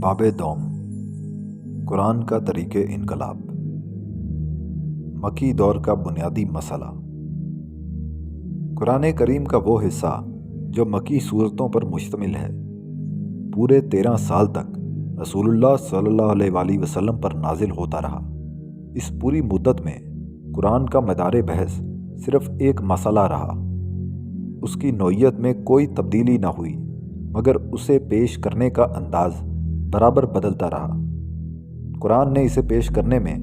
باب دوم قرآن کا طریق انقلاب مکی دور کا بنیادی مسئلہ۔ قرآن کریم کا وہ حصہ جو مکی صورتوں پر مشتمل ہے پورے 13 سال تک رسول اللہ صلی اللہ علیہ وآلہ وسلم پر نازل ہوتا رہا۔ اس پوری مدت میں قرآن کا مدار بحث صرف ایک مسئلہ رہا۔ اس کی نوعیت میں کوئی تبدیلی نہ ہوئی مگر اسے پیش کرنے کا انداز برابر بدلتا رہا۔ قرآن نے اسے پیش کرنے میں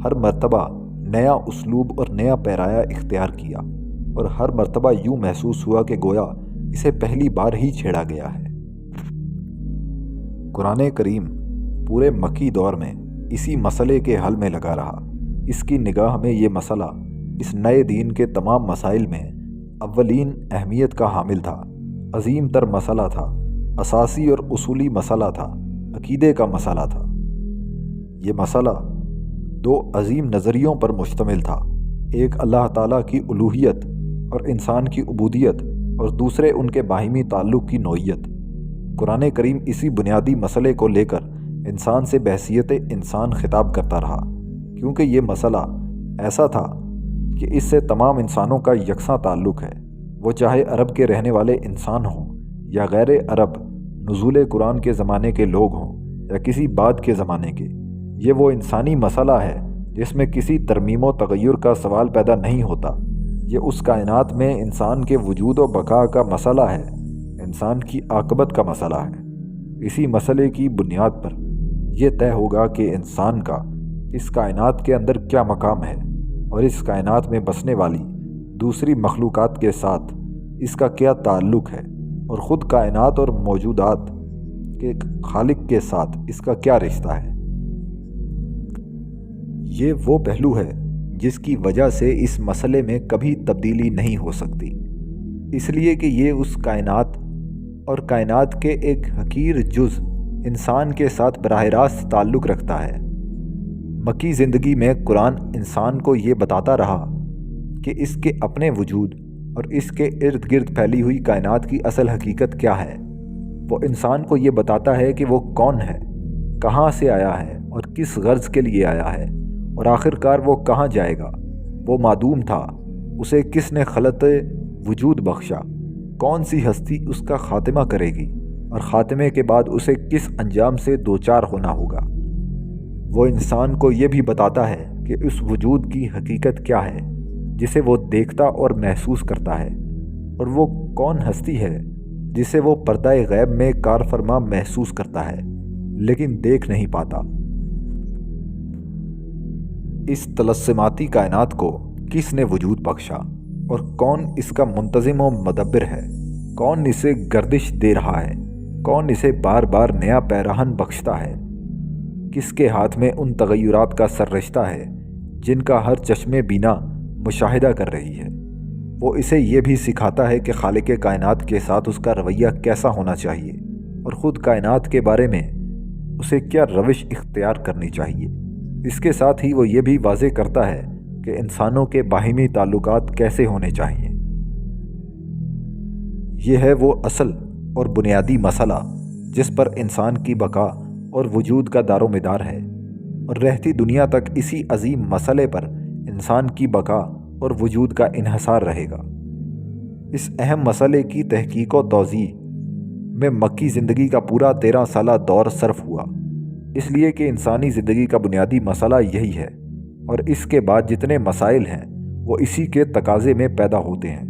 ہر مرتبہ نیا اسلوب اور نیا پیرایا اختیار کیا اور ہر مرتبہ یوں محسوس ہوا کہ گویا اسے پہلی بار ہی چھیڑا گیا ہے۔ قرآن کریم پورے مکی دور میں اسی مسئلے کے حل میں لگا رہا۔ اس کی نگاہ میں یہ مسئلہ اس نئے دین کے تمام مسائل میں اولین اہمیت کا حامل تھا، عظیم تر مسئلہ تھا، اساسی اور اصولی مسئلہ تھا، عقیدے کا مسئلہ تھا۔ یہ مسئلہ 2 عظیم نظریوں پر مشتمل تھا، ایک اللہ تعالیٰ کی الوہیت اور انسان کی عبودیت اور دوسرے ان کے باہمی تعلق کی نوعیت۔ قرآن کریم اسی بنیادی مسئلے کو لے کر انسان سے بحیثیت انسان خطاب کرتا رہا، کیونکہ یہ مسئلہ ایسا تھا کہ اس سے تمام انسانوں کا یکساں تعلق ہے، وہ چاہے عرب کے رہنے والے انسان ہوں یا غیر عرب نزول قرآن کے زمانے کے لوگ ہوں یا کسی بعد کے زمانے کے۔ یہ وہ انسانی مسئلہ ہے جس میں کسی ترمیم و تغیر کا سوال پیدا نہیں ہوتا۔ یہ اس کائنات میں انسان کے وجود و بقا کا مسئلہ ہے، انسان کی عاقبت کا مسئلہ ہے۔ اسی مسئلے کی بنیاد پر یہ طے ہوگا کہ انسان کا اس کائنات کے اندر کیا مقام ہے اور اس کائنات میں بسنے والی دوسری مخلوقات کے ساتھ اس کا کیا تعلق ہے، اور خود کائنات اور موجودات کے خالق کے ساتھ اس کا کیا رشتہ ہے۔ یہ وہ پہلو ہے جس کی وجہ سے اس مسئلے میں کبھی تبدیلی نہیں ہو سکتی، اس لیے کہ یہ اس کائنات اور کائنات کے ایک حقیر جز انسان کے ساتھ براہ راست تعلق رکھتا ہے۔ مکی زندگی میں قرآن انسان کو یہ بتاتا رہا کہ اس کے اپنے وجود اور اس کے ارد گرد پھیلی ہوئی کائنات کی اصل حقیقت کیا ہے۔ وہ انسان کو یہ بتاتا ہے کہ وہ کون ہے، کہاں سے آیا ہے اور کس غرض کے لیے آیا ہے، اور آخر کار وہ کہاں جائے گا۔ وہ معدوم تھا، اسے کس نے خلط وجود بخشا، کون سی ہستی اس کا خاتمہ کرے گی، اور خاتمے کے بعد اسے کس انجام سے دوچار ہونا ہوگا۔ وہ انسان کو یہ بھی بتاتا ہے کہ اس وجود کی حقیقت کیا ہے جسے وہ دیکھتا اور محسوس کرتا ہے، اور وہ کون ہستی ہے جسے وہ پردہ غیب میں کار فرما محسوس کرتا ہے لیکن دیکھ نہیں پاتا۔ اس تلسماتی کائنات کو کس نے وجود بخشا اور کون اس کا منتظم و مدبر ہے، کون اسے گردش دے رہا ہے، کون اسے بار بار نیا پیراہن بخشتا ہے، کس کے ہاتھ میں ان تغیرات کا سررشتہ ہے جن کا ہر چشم بینا مشاہدہ کر رہی ہے۔ وہ اسے یہ بھی سکھاتا ہے کہ خالق کائنات کے ساتھ اس کا رویہ کیسا ہونا چاہیے اور خود کائنات کے بارے میں اسے کیا روش اختیار کرنی چاہیے۔ اس کے ساتھ ہی وہ یہ بھی واضح کرتا ہے کہ انسانوں کے باہمی تعلقات کیسے ہونے چاہیے۔ یہ ہے وہ اصل اور بنیادی مسئلہ جس پر انسان کی بقا اور وجود کا دار و مدار ہے، اور رہتی دنیا تک اسی عظیم مسئلے پر انسان کی بقا اور وجود کا انحصار رہے گا۔ اس اہم مسئلے کی تحقیق و توضیح میں مکی زندگی کا پورا 13 سالہ دور صرف ہوا، اس لیے کہ انسانی زندگی کا بنیادی مسئلہ یہی ہے، اور اس کے بعد جتنے مسائل ہیں وہ اسی کے تقاضے میں پیدا ہوتے ہیں،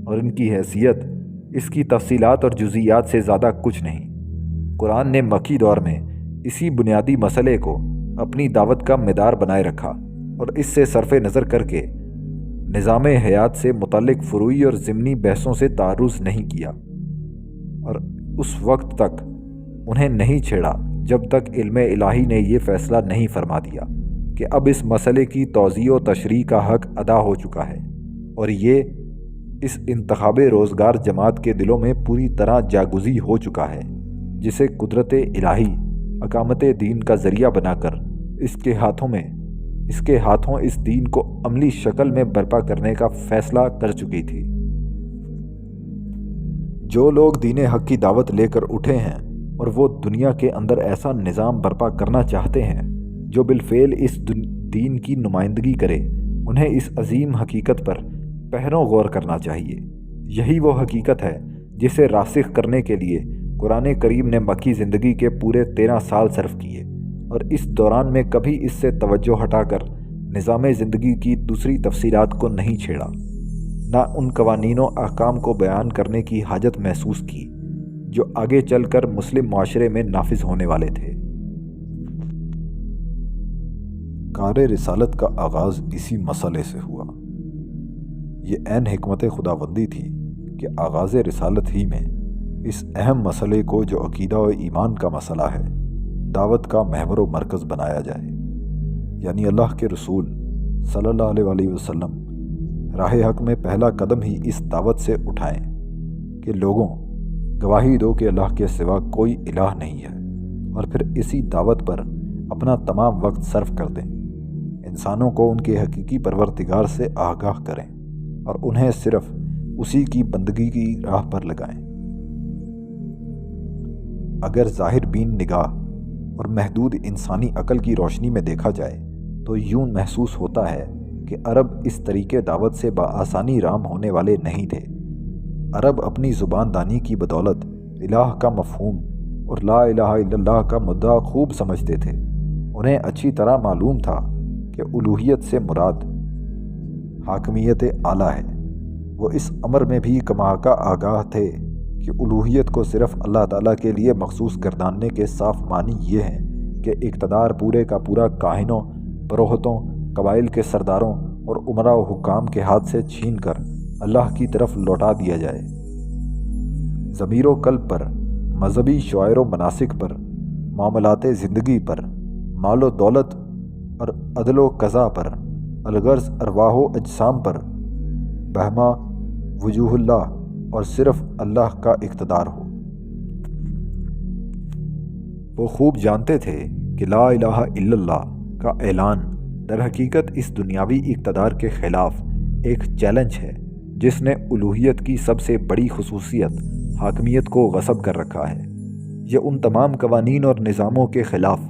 اور ان کی حیثیت اس کی تفصیلات اور جزئیات سے زیادہ کچھ نہیں۔ قرآن نے مکی دور میں اسی بنیادی مسئلے کو اپنی دعوت کا مدار بنائے رکھا، اور اس سے صرف نظر کر کے نظام حیات سے متعلق فروعی اور ضمنی بحثوں سے تعرض نہیں کیا، اور اس وقت تک انہیں نہیں چھیڑا جب تک علم الہی نے یہ فیصلہ نہیں فرما دیا کہ اب اس مسئلے کی توضیح و تشریح کا حق ادا ہو چکا ہے، اور یہ اس انتخاب روزگار جماعت کے دلوں میں پوری طرح جاگزی ہو چکا ہے، جسے قدرت الہی اقامت دین کا ذریعہ بنا کر اس کے ہاتھوں اس دین کو عملی شکل میں برپا کرنے کا فیصلہ کر چکی تھی۔ جو لوگ دین حق کی دعوت لے کر اٹھے ہیں اور وہ دنیا کے اندر ایسا نظام برپا کرنا چاہتے ہیں جو بالفعل اس دین کی نمائندگی کرے، انہیں اس عظیم حقیقت پر پہروں غور کرنا چاہیے۔ یہی وہ حقیقت ہے جسے راسخ کرنے کے لیے قرآن کریم نے مکی زندگی کے پورے 13 سال صرف کیے، اور اس دوران میں کبھی اس سے توجہ ہٹا کر نظام زندگی کی دوسری تفصیلات کو نہیں چھیڑا، نہ ان قوانین و احکام کو بیان کرنے کی حاجت محسوس کی جو آگے چل کر مسلم معاشرے میں نافذ ہونے والے تھے۔ کار رسالت کا آغاز اسی مسئلے سے ہوا۔ یہ عین حکمت خداوندی تھی کہ آغاز رسالت ہی میں اس اہم مسئلے کو جو عقیدہ و ایمان کا مسئلہ ہے، دعوت کا محور و مرکز بنایا جائے، یعنی اللہ کے رسول صلی اللہ علیہ وآلہ وسلم راہ حق میں پہلا قدم ہی اس دعوت سے اٹھائیں کہ لوگوں گواہی دو کہ اللہ کے سوا کوئی الہ نہیں ہے، اور پھر اسی دعوت پر اپنا تمام وقت صرف کر دیں، انسانوں کو ان کے حقیقی پروردگار سے آگاہ کریں اور انہیں صرف اسی کی بندگی کی راہ پر لگائیں۔ اگر ظاہر بین نگاہ اور محدود انسانی عقل کی روشنی میں دیکھا جائے تو یوں محسوس ہوتا ہے کہ عرب اس طریقے دعوت سے بآسانی رام ہونے والے نہیں تھے۔ عرب اپنی زبان دانی کی بدولت الہ کا مفہوم اور لا الہ الا اللہ کا مدعا خوب سمجھتے تھے۔ انہیں اچھی طرح معلوم تھا کہ الوہیت سے مراد حاکمیت اعلیٰ ہے۔ وہ اس امر میں بھی کما کا آگاہ تھے کہ الوہیت کو صرف اللہ تعالیٰ کے لیے مخصوص گرداننے کے صاف معنی یہ ہیں کہ اقتدار پورے کا پورا کاہنوں، پروہتوں، قبائل کے سرداروں اور امراء و حکام کے ہاتھ سے چھین کر اللہ کی طرف لوٹا دیا جائے۔ ضمیر و قلب پر، مذہبی شعائر و مناسک پر، معاملات زندگی پر، مال و دولت اور عدل و قضا پر، الغرض ارواح و اجسام پر بہما وجوہ اللہ اور صرف اللہ کا اقتدار ہو۔ وہ خوب جانتے تھے کہ لا الہ الا اللہ کا اعلان در حقیقت اس دنیاوی اقتدار کے خلاف ایک چیلنج ہے جس نے الوہیت کی سب سے بڑی خصوصیت حاکمیت کو غصب کر رکھا ہے۔ یہ ان تمام قوانین اور نظاموں کے خلاف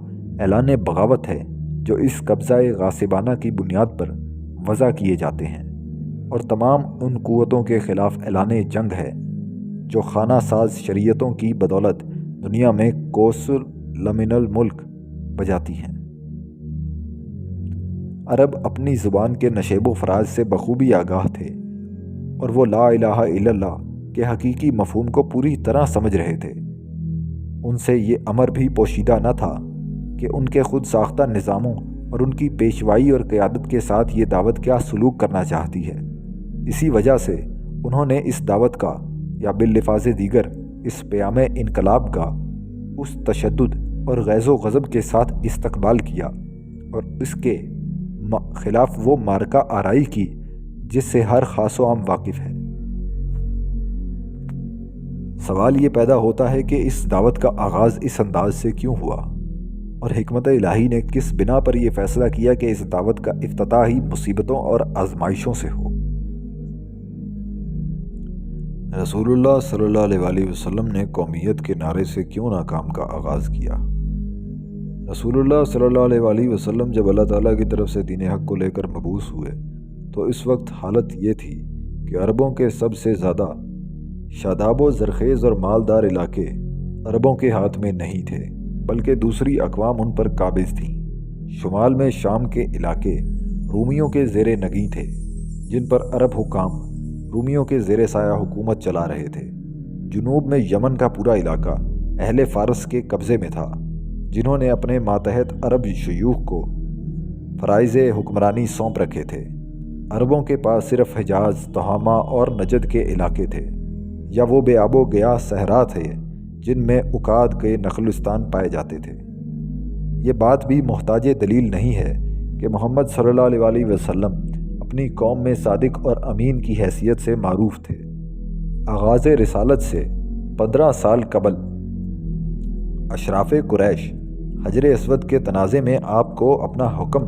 اعلان بغاوت ہے جو اس قبضہ غاصبانہ کی بنیاد پر وضع کیے جاتے ہیں، اور تمام ان قوتوں کے خلاف اعلان جنگ ہے جو خانہ ساز شریعتوں کی بدولت دنیا میں کوس لمن الملک بجاتی ہیں۔ عرب اپنی زبان کے نشیب و فراز سے بخوبی آگاہ تھے، اور وہ لا الہ الا اللہ کے حقیقی مفہوم کو پوری طرح سمجھ رہے تھے۔ ان سے یہ امر بھی پوشیدہ نہ تھا کہ ان کے خود ساختہ نظاموں اور ان کی پیشوائی اور قیادت کے ساتھ یہ دعوت کیا سلوک کرنا چاہتی ہے۔ اسی وجہ سے انہوں نے اس دعوت کا، یا باللفاظ دیگر اس پیام انقلاب کا، اس تشدد اور غیظ و غضب کے ساتھ استقبال کیا اور اس کے خلاف وہ معرکہ آرائی کی جس سے ہر خاص و عام واقف ہے۔ سوال یہ پیدا ہوتا ہے کہ اس دعوت کا آغاز اس انداز سے کیوں ہوا، اور حکمت الہی نے کس بنا پر یہ فیصلہ کیا کہ اس دعوت کا افتتاح ہی مصیبتوں اور آزمائشوں سے ہو۔ رسول اللہ صلی اللہ علیہ وآلہ وسلم نے قومیت کے نعرے سے کیوں ناکام کا آغاز کیا؟ رسول اللہ صلی اللہ علیہ وآلہ وسلم جب اللہ تعالیٰ کی طرف سے دین حق کو لے کر مبعوث ہوئے تو اس وقت حالت یہ تھی کہ عربوں کے سب سے زیادہ شاداب و زرخیز اور مالدار علاقے عربوں کے ہاتھ میں نہیں تھے، بلکہ دوسری اقوام ان پر قابض تھیں۔ شمال میں شام کے علاقے رومیوں کے زیر نگیں تھے، جن پر عرب حکام رومیوں کے زیر سایہ حکومت چلا رہے تھے۔ جنوب میں یمن کا پورا علاقہ اہل فارس کے قبضے میں تھا، جنہوں نے اپنے ماتحت عرب شیوخ کو فرائض حکمرانی سونپ رکھے تھے۔ عربوں کے پاس صرف حجاز، تہامہ اور نجد کے علاقے تھے، یا وہ بے آب و گیا صحرا تھے جن میں اکاد کے نخلستان پائے جاتے تھے۔ یہ بات بھی محتاج دلیل نہیں ہے کہ محمد صلی اللہ علیہ وآلہ وسلم اپنی قوم میں صادق اور امین کی حیثیت سے معروف تھے۔ آغاز رسالت سے 15 سال قبل اشراف قریش حجر اسود کے تنازع میں آپ کو اپنا حکم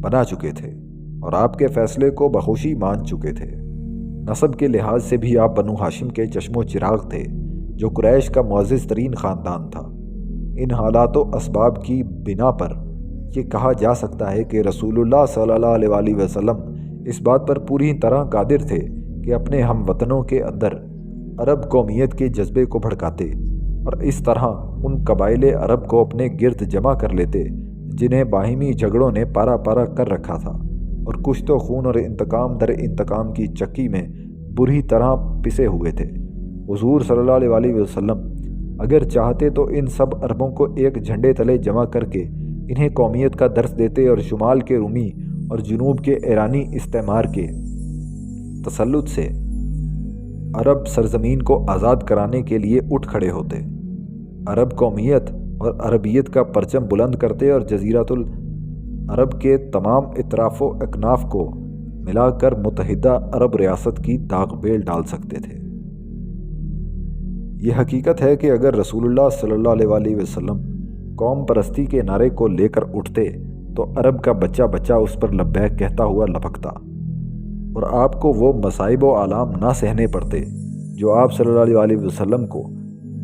بنا چکے تھے اور آپ کے فیصلے کو بخوشی مان چکے تھے۔ نسب کے لحاظ سے بھی آپ بنو ہاشم کے چشم و چراغ تھے، جو قریش کا معزز ترین خاندان تھا۔ ان حالات و اسباب کی بنا پر یہ کہا جا سکتا ہے کہ رسول اللہ صلی اللہ علیہ وسلم اس بات پر پوری طرح قادر تھے کہ اپنے ہم وطنوں کے اندر عرب قومیت کے جذبے کو بھڑکاتے اور اس طرح ان قبائل عرب کو اپنے گرد جمع کر لیتے جنہیں باہمی جھگڑوں نے پارا پارا کر رکھا تھا اور کشت و خون اور انتقام در انتقام کی چکی میں بری طرح پسے ہوئے تھے۔ حضور صلی اللہ علیہ وسلم اگر چاہتے تو ان سب عربوں کو ایک جھنڈے تلے جمع کر کے انہیں قومیت کا درس دیتے اور شمال کے رومی اور جنوب کے ایرانی استعمار کے تسلط سے عرب سرزمین کو آزاد کرانے کے لیے اٹھ کھڑے ہوتے، عرب قومیت اور عربیت کا پرچم بلند کرتے اور جزیرۃ العرب کے تمام اطراف و اکناف کو ملا کر متحدہ عرب ریاست کی داغ بیل ڈال سکتے تھے۔ یہ حقیقت ہے کہ اگر رسول اللہ صلی اللہ علیہ وسلم قوم پرستی کے نعرے کو لے کر اٹھتے تو عرب کا بچہ بچہ اس پر لبیک کہتا ہوا لپکتا اور آپ کو وہ مصائب و آلام نہ سہنے پڑتے جو آپ صلی اللہ علیہ وسلم کو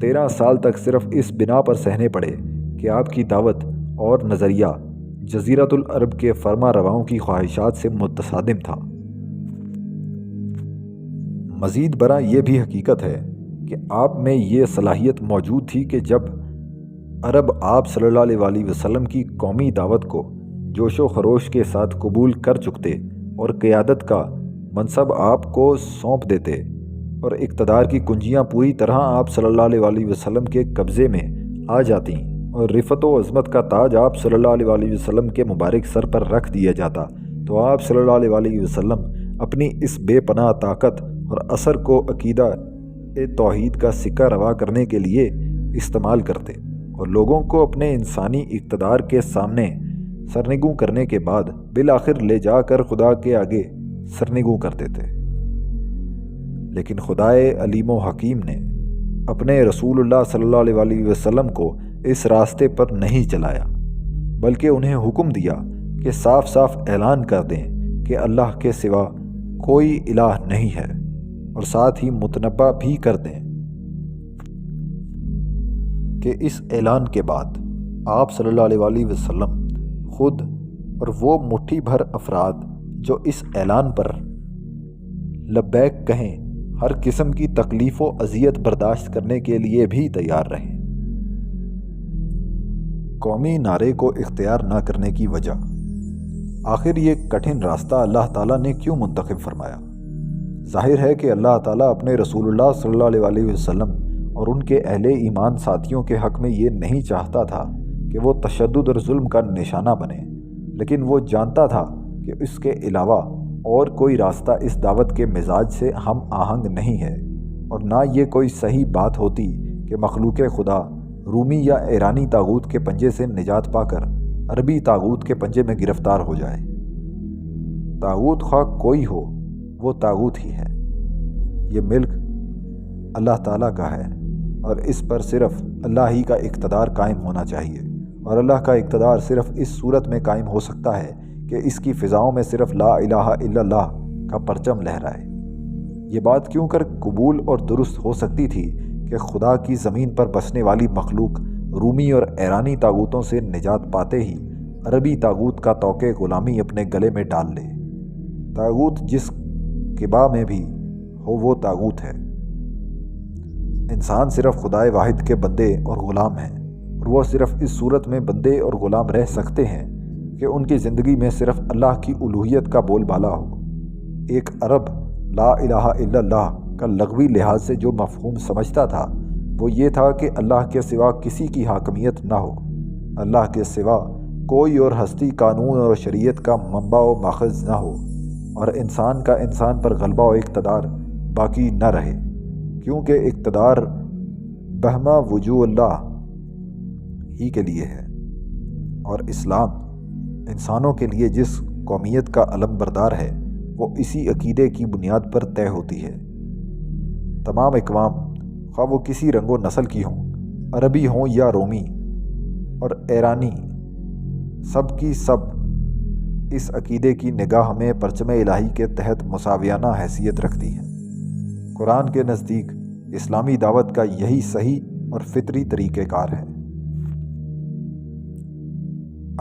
13 سال تک صرف اس بنا پر سہنے پڑے کہ آپ کی دعوت اور نظریہ جزیرۃ العرب کے فرما رواؤں کی خواہشات سے متصادم تھا۔ مزید برآں یہ بھی حقیقت ہے کہ آپ میں یہ صلاحیت موجود تھی کہ جب عرب آپ صلی اللہ علیہ وسلم کی قومی دعوت کو جوش و خروش کے ساتھ قبول کر چکتے اور قیادت کا منصب آپ کو سونپ دیتے اور اقتدار کی کنجیاں پوری طرح آپ صلی اللہ علیہ وسلم کے قبضے میں آ جاتی اور رفت و عظمت کا تاج آپ صلی اللہ علیہ وسلم کے مبارک سر پر رکھ دیا جاتا، تو آپ صلی اللہ علیہ وسلم اپنی اس بے پناہ طاقت اور اثر کو عقیدہ توحید کا سکہ روا کرنے کے لیے استعمال کرتے اور لوگوں کو اپنے انسانی اقتدار کے سامنے سرنگوں کرنے کے بعد بالآخر لے جا کر خدا کے آگے سرنگوں کر دیتے۔ لیکن خدائے علیم و حکیم نے اپنے رسول اللہ صلی اللہ علیہ وسلم کو اس راستے پر نہیں چلایا، بلکہ انہیں حکم دیا کہ صاف صاف اعلان کر دیں کہ اللہ کے سوا کوئی الہ نہیں ہے، اور ساتھ ہی متنبہ بھی کر دیں کہ اس اعلان کے بعد آپ صلی اللہ علیہ وسلم خود اور وہ مٹھی بھر افراد جو اس اعلان پر لبیک کہیں ہر قسم کی تکلیف و اذیت برداشت کرنے کے لیے بھی تیار رہیں۔ قومی نعرے کو اختیار نہ کرنے کی وجہ، آخر یہ کٹھن راستہ اللہ تعالیٰ نے کیوں منتخب فرمایا؟ ظاہر ہے کہ اللہ تعالیٰ اپنے رسول اللہ صلی اللہ علیہ وسلم اور ان کے اہل ایمان ساتھیوں کے حق میں یہ نہیں چاہتا تھا کہ وہ تشدد اور ظلم کا نشانہ بنے، لیکن وہ جانتا تھا کہ اس کے علاوہ اور کوئی راستہ اس دعوت کے مزاج سے ہم آہنگ نہیں ہے، اور نہ یہ کوئی صحیح بات ہوتی کہ مخلوق خدا رومی یا ایرانی طاغوت کے پنجے سے نجات پا کر عربی طاغوت کے پنجے میں گرفتار ہو جائے۔ طاغوت خواہ کوئی ہو، وہ طاغوت ہی ہے۔ یہ ملک اللہ تعالیٰ کا ہے اور اس پر صرف اللہ ہی کا اقتدار قائم ہونا چاہیے، اور اللہ کا اقتدار صرف اس صورت میں قائم ہو سکتا ہے کہ اس کی فضاؤں میں صرف لا الہ الا اللہ کا پرچم لہرائے۔ یہ بات کیوں کر قبول اور درست ہو سکتی تھی کہ خدا کی زمین پر بسنے والی مخلوق رومی اور ایرانی طاغوتوں سے نجات پاتے ہی عربی طاغوت کا توقع غلامی اپنے گلے میں ڈال لے۔ طاغوت جس قبا میں بھی ہو وہ طاغوت ہے۔ انسان صرف خدائے واحد کے بندے اور غلام ہیں، اور وہ صرف اس صورت میں بندے اور غلام رہ سکتے ہیں کہ ان کی زندگی میں صرف اللہ کی الوہیت کا بول بالا ہو۔ ایک عرب لا الہ الا اللہ کا لغوی لحاظ سے جو مفہوم سمجھتا تھا وہ یہ تھا کہ اللہ کے سوا کسی کی حاکمیت نہ ہو، اللہ کے سوا کوئی اور ہستی قانون اور شریعت کا منبع و ماخذ نہ ہو، اور انسان کا انسان پر غلبہ و اقتدار باقی نہ رہے، کیونکہ اقتدار بہمہ وجوہ اللہ ہی کے لیے ہے، اور اسلام انسانوں کے لیے جس قومیت کا علم بردار ہے وہ اسی عقیدے کی بنیاد پر طے ہوتی ہے۔ تمام اقوام خواہ وہ کسی رنگ و نسل کی ہوں، عربی ہوں یا رومی اور ایرانی، سب کی سب اس عقیدے کی نگاہ میں پرچم الہی کے تحت مساویانہ حیثیت رکھتی ہیں۔ قرآن کے نزدیک اسلامی دعوت کا یہی صحیح اور فطری طریقہ کار ہے۔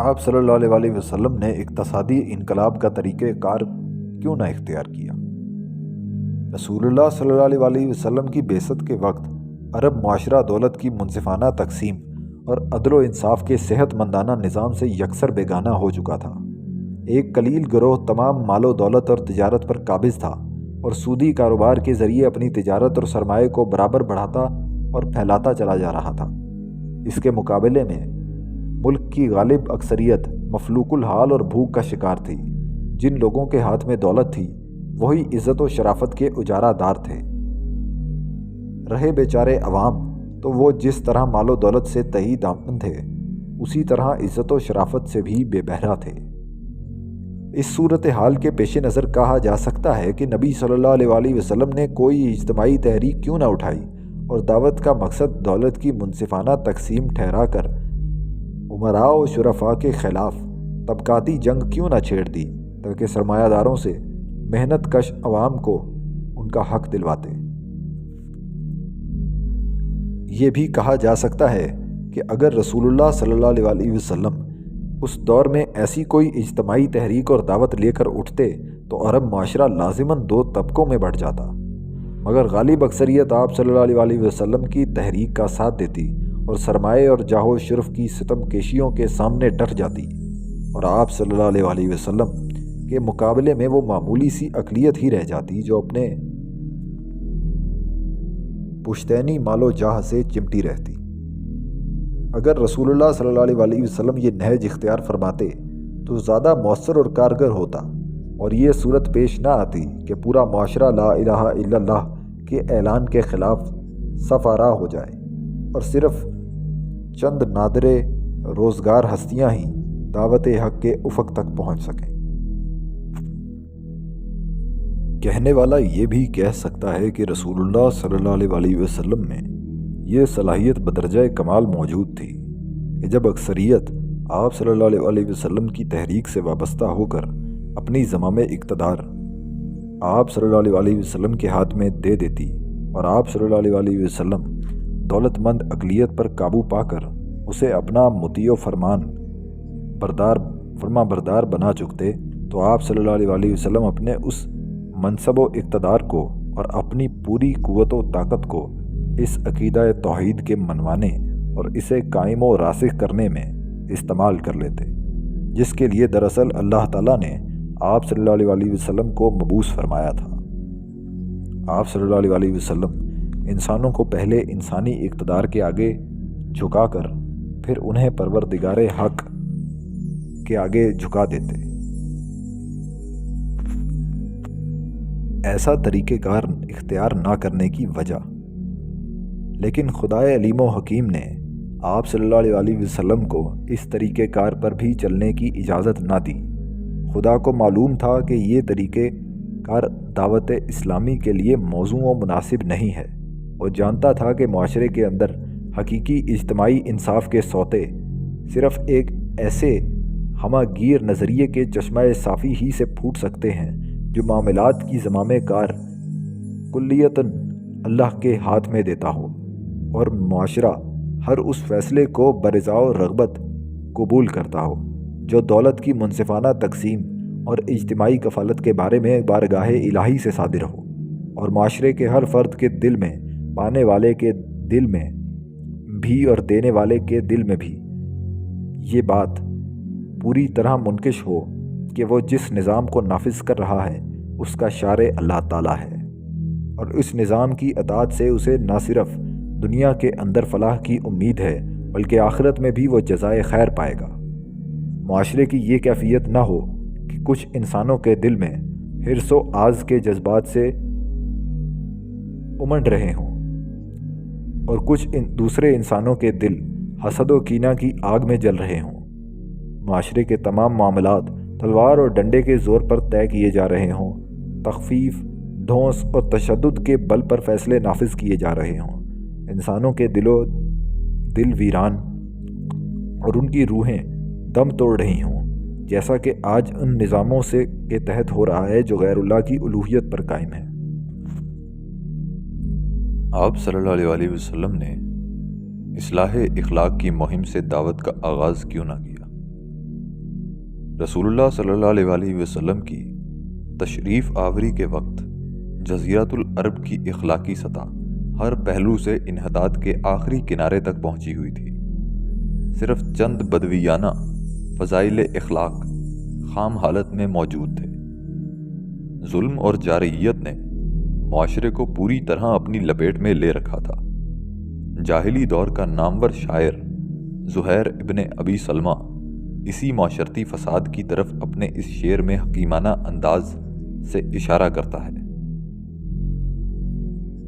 آپ صلی اللہ علیہ وسلم نے اقتصادی انقلاب کا طریقہ کار کیوں نہ اختیار کیا؟ رسول اللہ صلی اللہ علیہ وسلم کی بعثت کے وقت عرب معاشرہ دولت کی منصفانہ تقسیم اور عدل و انصاف کے صحت مندانہ نظام سے یکسر بیگانہ ہو چکا تھا۔ ایک قلیل گروہ تمام مال و دولت اور تجارت پر قابض تھا اور سودی کاروبار کے ذریعے اپنی تجارت اور سرمایہ کو برابر بڑھاتا اور پھیلاتا چلا جا رہا تھا۔ اس کے مقابلے میں ملک کی غالب اکثریت مفلوک الحال اور بھوک کا شکار تھی۔ جن لوگوں کے ہاتھ میں دولت تھی وہی عزت و شرافت کے اجارہ دار تھے۔ رہے بیچارے عوام تو وہ جس طرح مال و دولت سے تہی دامن تھے اسی طرح عزت و شرافت سے بھی بے بہرا تھے۔ اس صورتحال کے پیش نظر کہا جا سکتا ہے کہ نبی صلی اللہ علیہ وسلم نے کوئی اجتماعی تحریک کیوں نہ اٹھائی اور دعوت کا مقصد دولت کی منصفانہ تقسیم ٹھہرا کر امراء و شرفاء کے خلاف طبقاتی جنگ کیوں نہ چھیڑ دی تاکہ سرمایہ داروں سے محنت کش عوام کو ان کا حق دلواتے۔ یہ بھی کہا جا سکتا ہے کہ اگر رسول اللہ صلی اللہ علیہ وسلم اس دور میں ایسی کوئی اجتماعی تحریک اور دعوت لے کر اٹھتے تو عرب معاشرہ لازماً دو طبقوں میں بڑھ جاتا، مگر غالب اکثریت آپ صلی اللہ علیہ وسلم کی تحریک کا ساتھ دیتی اور سرمایہ اور جاہ و شرف کی ستم کیشیوں کے سامنے ڈٹ جاتی، اور آپ صلی اللہ علیہ وسلم کے مقابلے میں وہ معمولی سی اقلیت ہی رہ جاتی جو اپنے پشتینی مال و جاہ سے چمٹی رہتی۔ اگر رسول اللہ صلی اللہ علیہ وسلم یہ نہج اختیار فرماتے تو زیادہ مؤثر اور کارگر ہوتا، اور یہ صورت پیش نہ آتی کہ پورا معاشرہ لا الہ الا اللہ کے اعلان کے خلاف صف آرا ہو جائے اور صرف چند نادر روزگار ہستیاں ہی دعوت حق کے افق تک پہنچ سکیں۔ کہنے والا یہ بھی کہہ سکتا ہے کہ رسول اللہ صلی اللہ علیہ وسلم میں یہ صلاحیت بدرجہ کمال موجود تھی کہ جب اکثریت آپ صلی اللہ علیہ وسلم کی تحریک سے وابستہ ہو کر اپنی زمام اقتدار آپ صلی اللہ علیہ وسلم کے ہاتھ میں دے دیتی اور آپ صلی اللہ علیہ وسلم دولت مند اقلیت پر قابو پا کر اسے اپنا مطیع و فرما بردار بنا چکتے، تو آپ صلی اللہ علیہ وسلم اپنے اس منصب و اقتدار کو اور اپنی پوری قوت و طاقت کو اس عقیدہ توحید کے منوانے اور اسے قائم و راسخ کرنے میں استعمال کر لیتے، جس کے لیے دراصل اللہ تعالیٰ نے آپ صلی اللہ علیہ وسلم کو مبعوث فرمایا تھا۔ آپ صلی اللہ علیہ وسلم انسانوں کو پہلے انسانی اقتدار کے آگے جھکا کر پھر انہیں پروردگار حق کے آگے جھکا دیتے۔ ایسا طریقہ کار اختیار نہ کرنے کی وجہ، لیکن خدائے علیم و حکیم نے آپ صلی اللہ علیہ وسلم کو اس طریقہ کار پر بھی چلنے کی اجازت نہ دی۔ خدا کو معلوم تھا کہ یہ طریقہ کار دعوت اسلامی کے لیے موزوں و مناسب نہیں ہے، اور جانتا تھا کہ معاشرے کے اندر حقیقی اجتماعی انصاف کے سوتے صرف ایک ایسے ہمہ گیر نظریے کے چشمہ صافی ہی سے پھوٹ سکتے ہیں جو معاملات کی زمام کار کلیتاً اللہ کے ہاتھ میں دیتا ہو، اور معاشرہ ہر اس فیصلے کو برضا و رغبت قبول کرتا ہو جو دولت کی منصفانہ تقسیم اور اجتماعی کفالت کے بارے میں بارگاہ الہی سے صادر ہو، اور معاشرے کے ہر فرد کے دل میں، پانے والے کے دل میں بھی اور دینے والے کے دل میں بھی یہ بات پوری طرح منکش ہو کہ وہ جس نظام کو نافذ کر رہا ہے اس کا شارع اللہ تعالیٰ ہے، اور اس نظام کی اطاعت سے اسے نہ صرف دنیا کے اندر فلاح کی امید ہے بلکہ آخرت میں بھی وہ جزائے خیر پائے گا۔ معاشرے کی یہ کیفیت نہ ہو کہ کچھ انسانوں کے دل میں حرص و آز کے جذبات سے امنڈ رہے ہوں اور کچھ دوسرے انسانوں کے دل حسد و کینہ کی آگ میں جل رہے ہوں۔ معاشرے کے تمام معاملات تلوار اور ڈنڈے کے زور پر طے کیے جا رہے ہوں، تخفیف، ڈھونس اور تشدد کے بل پر فیصلے نافذ کیے جا رہے ہوں، انسانوں کے دل ویران اور ان کی روحیں دم توڑ رہی ہوں، جیسا کہ آج ان نظاموں کے تحت ہو رہا ہے جو غیر اللہ کی الوہیت پر قائم ہے۔ آپ صلی اللہ علیہ وسلم نے اصلاح اخلاق کی مہم سے دعوت کا آغاز کیوں نہ کیا؟ رسول اللہ صلی اللہ علیہ وسلم کی تشریف آوری کے وقت جزیرۃ العرب کی اخلاقی سطح ہر پہلو سے انحطاط کے آخری کنارے تک پہنچی ہوئی تھی۔ صرف چند بدویانہ فضائل اخلاق خام حالت میں موجود تھے۔ ظلم اور جارحیت نے معاشرے کو پوری طرح اپنی لپیٹ میں لے رکھا تھا۔ جاہلی دور کا نامور شاعر زہیر ابن ابی سلمہ اسی معاشرتی فساد کی طرف اپنے اس شعر میں حکیمانہ انداز سے اشارہ کرتا ہے۔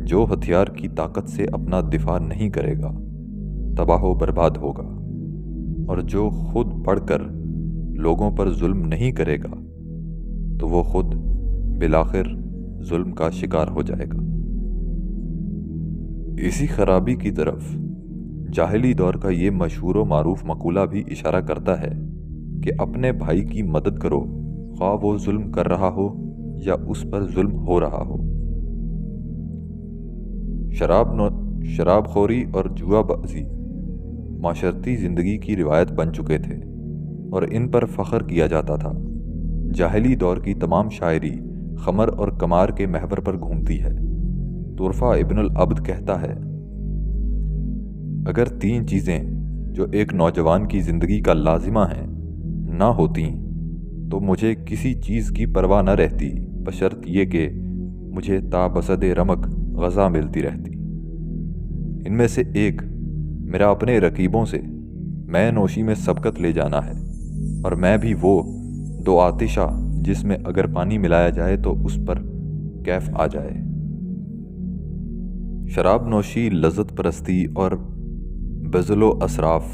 جو ہتھیار کی طاقت سے اپنا دفاع نہیں کرے گا تباہ و برباد ہوگا، اور جو خود پڑھ کر لوگوں پر ظلم نہیں کرے گا تو وہ خود بالآخر ظلم کا شکار ہو جائے گا۔ اسی خرابی کی طرف جاہلی دور کا یہ مشہور و معروف مقولہ بھی اشارہ کرتا ہے کہ اپنے بھائی کی مدد کرو، خواہ وہ ظلم کر رہا ہو یا اس پر ظلم ہو رہا ہو۔ شراب خوری اور جوا بازی معاشرتی زندگی کی روایت بن چکے تھے اور ان پر فخر کیا جاتا تھا۔ جاہلی دور کی تمام شاعری خمر اور قمار کے محور پر گھومتی ہے۔ طرفہ ابن العبد کہتا ہے، اگر 3 چیزیں جو ایک نوجوان کی زندگی کا لازمہ ہیں نہ ہوتیں تو مجھے کسی چیز کی پرواہ نہ رہتی، بشرط یہ کہ مجھے تا بسد رمق غذا ملتی رہتی۔ ان میں سے ایک میرا اپنے رقیبوں سے میں نوشی میں سبقت لے جانا ہے، اور میں بھی وہ 2 آتشہ جس میں اگر پانی ملایا جائے تو اس پر کیف آ جائے۔ شراب نوشی، لذت پرستی اور بذل و اسراف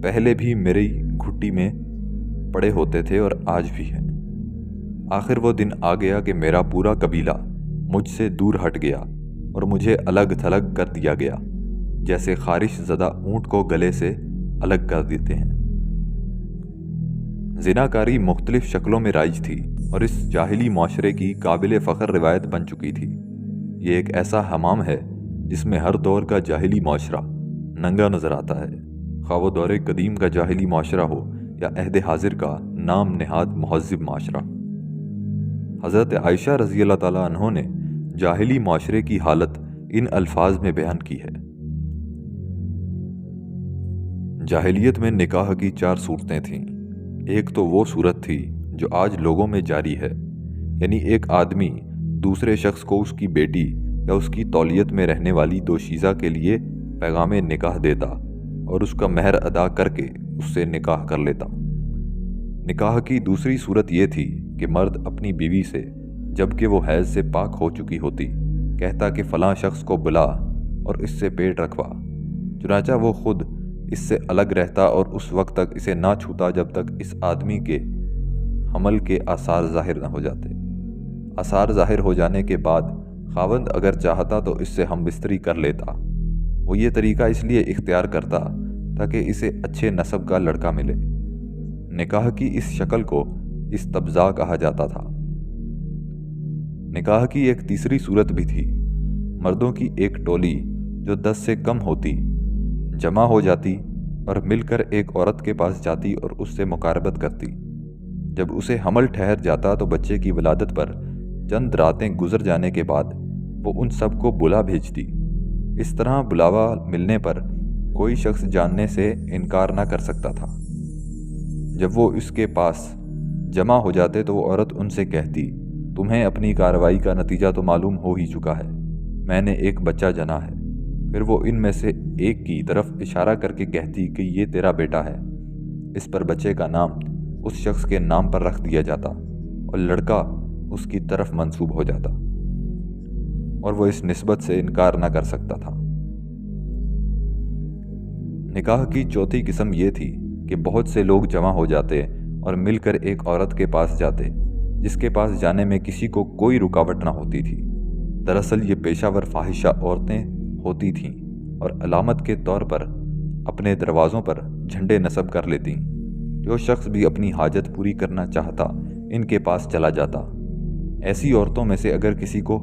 پہلے بھی میری گھٹی میں پڑے ہوتے تھے اور آج بھی ہیں۔ آخر وہ دن آ گیا کہ میرا پورا قبیلہ مجھ سے دور ہٹ گیا اور مجھے الگ تھلگ کر دیا گیا، جیسے خارش زدہ اونٹ کو گلے سے الگ کر دیتے ہیں۔ زناکاری مختلف شکلوں میں رائج تھی اور اس جاہلی معاشرے کی قابل فخر روایت بن چکی تھی۔ یہ ایک ایسا حمام ہے جس میں ہر دور کا جاہلی معاشرہ ننگا نظر آتا ہے، خواہ وہ دور قدیم کا جاہلی معاشرہ ہو یا عہد حاضر کا نام نہاد مہذب معاشرہ۔ حضرت عائشہ رضی اللہ تعالیٰ عنہ نے جاہلی معاشرے کی حالت ان الفاظ میں بیان کی ہے۔ جاہلیت میں نکاح کی 4 صورتیں تھیں۔ ایک تو وہ صورت تھی جو آج لوگوں میں جاری ہے، یعنی ایک آدمی دوسرے شخص کو اس کی بیٹی یا اس کی تولیت میں رہنے والی دوشیزہ کے لیے پیغام نکاح دیتا اور اس کا مہر ادا کر کے اس سے نکاح کر لیتا۔ نکاح کی دوسری صورت یہ تھی کہ مرد اپنی بیوی سے جب کہ وہ حیض سے پاک ہو چکی ہوتی کہتا کہ فلاں شخص کو بلا اور اس سے پیٹ رکھوا، چنانچہ وہ خود اس سے الگ رہتا اور اس وقت تک اسے نہ چھوتا جب تک اس آدمی کے حمل کے آثار ظاہر نہ ہو جاتے۔ آثار ظاہر ہو جانے کے بعد خاوند اگر چاہتا تو اس سے ہم بستری کر لیتا۔ وہ یہ طریقہ اس لیے اختیار کرتا تاکہ اسے اچھے نسب کا لڑکا ملے۔ نکاح کی اس شکل کو استبضاء کہا جاتا تھا۔ نکاح کی ایک تیسری صورت بھی تھی۔ مردوں کی ایک ٹولی جو 10 سے کم ہوتی جمع ہو جاتی اور مل کر ایک عورت کے پاس جاتی اور اس سے مقاربت کرتی۔ جب اسے حمل ٹھہر جاتا تو بچے کی ولادت پر چند راتیں گزر جانے کے بعد وہ ان سب کو بلا بھیجتی۔ اس طرح بلاوا ملنے پر کوئی شخص جاننے سے انکار نہ کر سکتا تھا۔ جب وہ اس کے پاس جمع ہو جاتے تو وہ عورت ان سے کہتی، تمہیں اپنی کارروائی کا نتیجہ تو معلوم ہو ہی چکا ہے، میں نے ایک بچہ جنا ہے۔ پھر وہ ان میں سے ایک کی طرف اشارہ کر کے کہتی کہ یہ تیرا بیٹا ہے۔ اس پر بچے کا نام اس شخص کے نام پر رکھ دیا جاتا اور لڑکا اس کی طرف منسوب ہو جاتا اور وہ اس نسبت سے انکار نہ کر سکتا تھا۔ نکاح کی چوتھی قسم یہ تھی کہ بہت سے لوگ جمع ہو جاتے اور مل کر ایک عورت کے پاس جاتے جس کے پاس جانے میں کسی کو کوئی رکاوٹ نہ ہوتی تھی۔ دراصل یہ پیشہ ور فاحشہ عورتیں ہوتی تھیں اور علامت کے طور پر اپنے دروازوں پر جھنڈے نصب کر لیتی۔ جو شخص بھی اپنی حاجت پوری کرنا چاہتا ان کے پاس چلا جاتا۔ ایسی عورتوں میں سے اگر کسی کو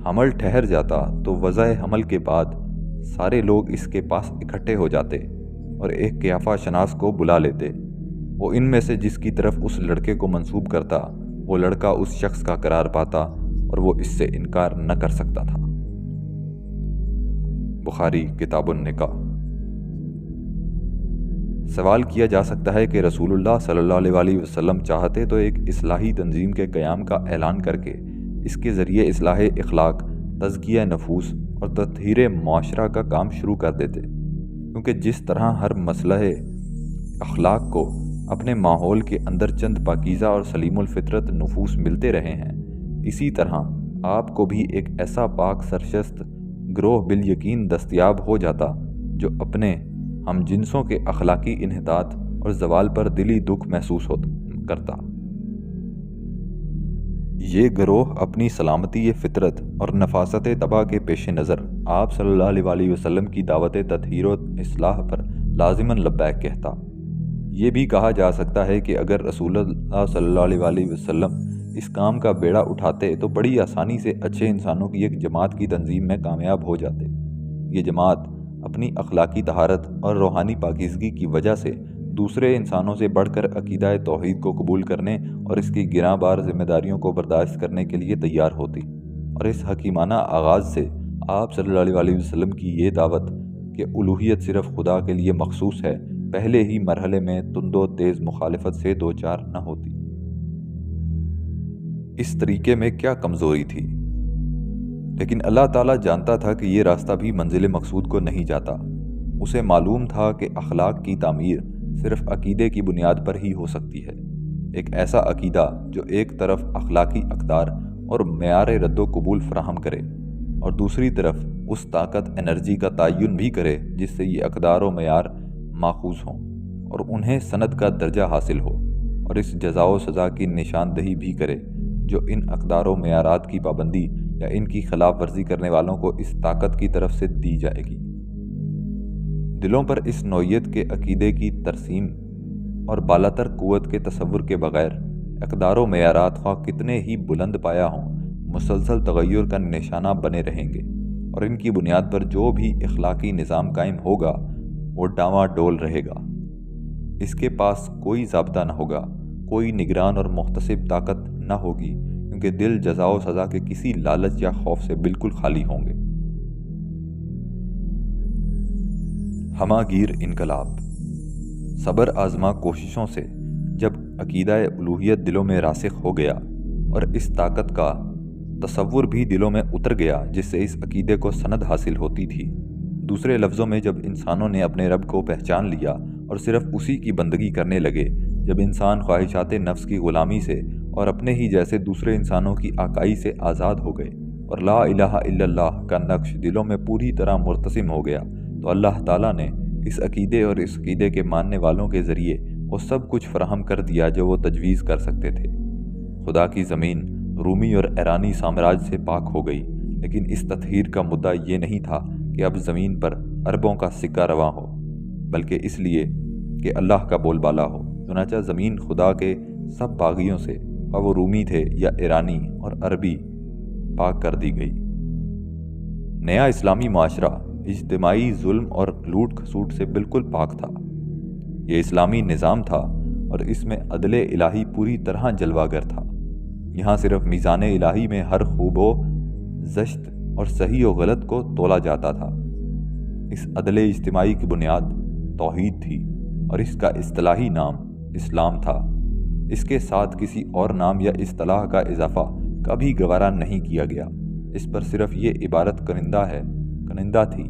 حمل ٹھہر جاتا تو وضع حمل کے بعد سارے لوگ اس کے پاس اکٹھے ہو جاتے اور ایک قیافہ شناس کو بلا لیتے۔ وہ ان میں سے جس کی طرف اس لڑکے کو منسوب کرتا، وہ لڑکا اس شخص کا قرار پاتا اور وہ اس سے انکار نہ کر سکتا تھا۔ بخاری کتاب النکاح۔ سوال کیا جا سکتا ہے کہ رسول اللہ صلی اللہ علیہ وسلم چاہتے تو ایک اصلاحی تنظیم کے قیام کا اعلان کر کے اس کے ذریعے اصلاح اخلاق، تزکیہ نفوس اور تطہیر معاشرہ کا کام شروع کر دیتے، کیونکہ جس طرح ہر مسئلہ اخلاق کو اپنے ماحول کے اندر چند پاکیزہ اور سلیم الفطرت نفوس ملتے رہے ہیں، اسی طرح آپ کو بھی ایک ایسا پاک سرشست گروہ بالیقین دستیاب ہو جاتا جو اپنے ہم جنسوں کے اخلاقی انحطاط اور زوال پر دلی دکھ محسوس کرتا۔ یہ گروہ اپنی سلامتی فطرت اور نفاست طبع کے پیش نظر آپ صلی اللہ علیہ وسلم کی دعوت تطہیر و اصلاح پر لازماً لبیک کہتا۔ یہ بھی کہا جا سکتا ہے کہ اگر رسول اللہ صلی اللہ علیہ وسلم اس کام کا بیڑا اٹھاتے تو بڑی آسانی سے اچھے انسانوں کی ایک جماعت کی تنظیم میں کامیاب ہو جاتے۔ یہ جماعت اپنی اخلاقی طہارت اور روحانی پاکیزگی کی وجہ سے دوسرے انسانوں سے بڑھ کر عقیدہ توحید کو قبول کرنے اور اس کی گراں بار ذمہ داریوں کو برداشت کرنے کے لیے تیار ہوتی، اور اس حکیمانہ آغاز سے آپ صلی اللہ علیہ وسلم کی یہ دعوت کہ الوہیت صرف خدا کے لیے مخصوص ہے پہلے ہی مرحلے میں تند و تیز مخالفت سے دوچار نہ ہوتی۔ اس طریقے میں کیا کمزوری تھی؟ لیکن اللہ تعالیٰ جانتا تھا کہ یہ راستہ بھی منزل مقصود کو نہیں جاتا۔ اسے معلوم تھا کہ اخلاق کی تعمیر صرف عقیدے کی بنیاد پر ہی ہو سکتی ہے، ایک ایسا عقیدہ جو ایک طرف اخلاقی اقدار اور معیار رد و قبول فراہم کرے اور دوسری طرف اس طاقت انرجی کا تعین بھی کرے جس سے یہ اقدار و معیار ماخوذ ہوں اور انہیں سند کا درجہ حاصل ہو، اور اس جزا و سزا کی نشاندہی بھی کرے جو ان اقدار و معیارات کی پابندی یا ان کی خلاف ورزی کرنے والوں کو اس طاقت کی طرف سے دی جائے گی۔ دلوں پر اس نوعیت کے عقیدے کی ترسیم اور بالاتر قوت کے تصور کے بغیر اقدار و معیارات خواہ کتنے ہی بلند پایا ہوں مسلسل تغیر کا نشانہ بنے رہیں گے، اور ان کی بنیاد پر جو بھی اخلاقی نظام قائم ہوگا وہ ڈاواں ڈول رہے گا۔ اس کے پاس کوئی ضابطہ نہ ہوگا، کوئی نگران اور محتسب طاقت نہ ہوگی، کیونکہ دل جزا و سزا کے کسی لالچ یا خوف سے بالکل خالی ہوں گے۔ ہماگیر انقلاب۔ صبر آزما کوششوں سے جب عقیدہ الوہیت دلوں میں راسخ ہو گیا اور اس طاقت کا تصور بھی دلوں میں اتر گیا جس سے اس عقیدے کو سند حاصل ہوتی تھی، دوسرے لفظوں میں جب انسانوں نے اپنے رب کو پہچان لیا اور صرف اسی کی بندگی کرنے لگے، جب انسان خواہشات نفس کی غلامی سے اور اپنے ہی جیسے دوسرے انسانوں کی آکائی سے آزاد ہو گئے اور لا الہ الا اللہ کا نقش دلوں میں پوری طرح مرتسم ہو گیا، تو اللہ تعالیٰ نے اس عقیدے اور اس عقیدے کے ماننے والوں کے ذریعے وہ سب کچھ فراہم کر دیا جو وہ تجویز کر سکتے تھے۔ خدا کی زمین رومی اور ایرانی سامراج سے پاک ہو گئی، لیکن اس تطہیر کا مدعا یہ نہیں تھا کہ اب زمین پر عربوں کا سکہ رواں ہو، بلکہ اس لیے کہ اللہ کا بول بالا ہو۔ چنانچہ زمین خدا کے سب باغیوں سے، اور وہ رومی تھے یا ایرانی اور عربی، پاک کر دی گئی۔ نیا اسلامی معاشرہ اجتماعی ظلم اور لوٹ کھسوٹ سے بالکل پاک تھا۔ یہ اسلامی نظام تھا اور اس میں عدل الہی پوری طرح جلوہ گر تھا۔ یہاں صرف میزان الہی میں ہر خوب و زشت اور صحیح و غلط کو تولا جاتا تھا۔ اس عدل اجتماعی کی بنیاد توحید تھی اور اس کا اصطلاحی نام اسلام تھا۔ اس کے ساتھ کسی اور نام یا اصطلاح کا اضافہ کبھی گوارا نہیں کیا گیا۔ اس پر صرف یہ عبارت کنندہ تھی،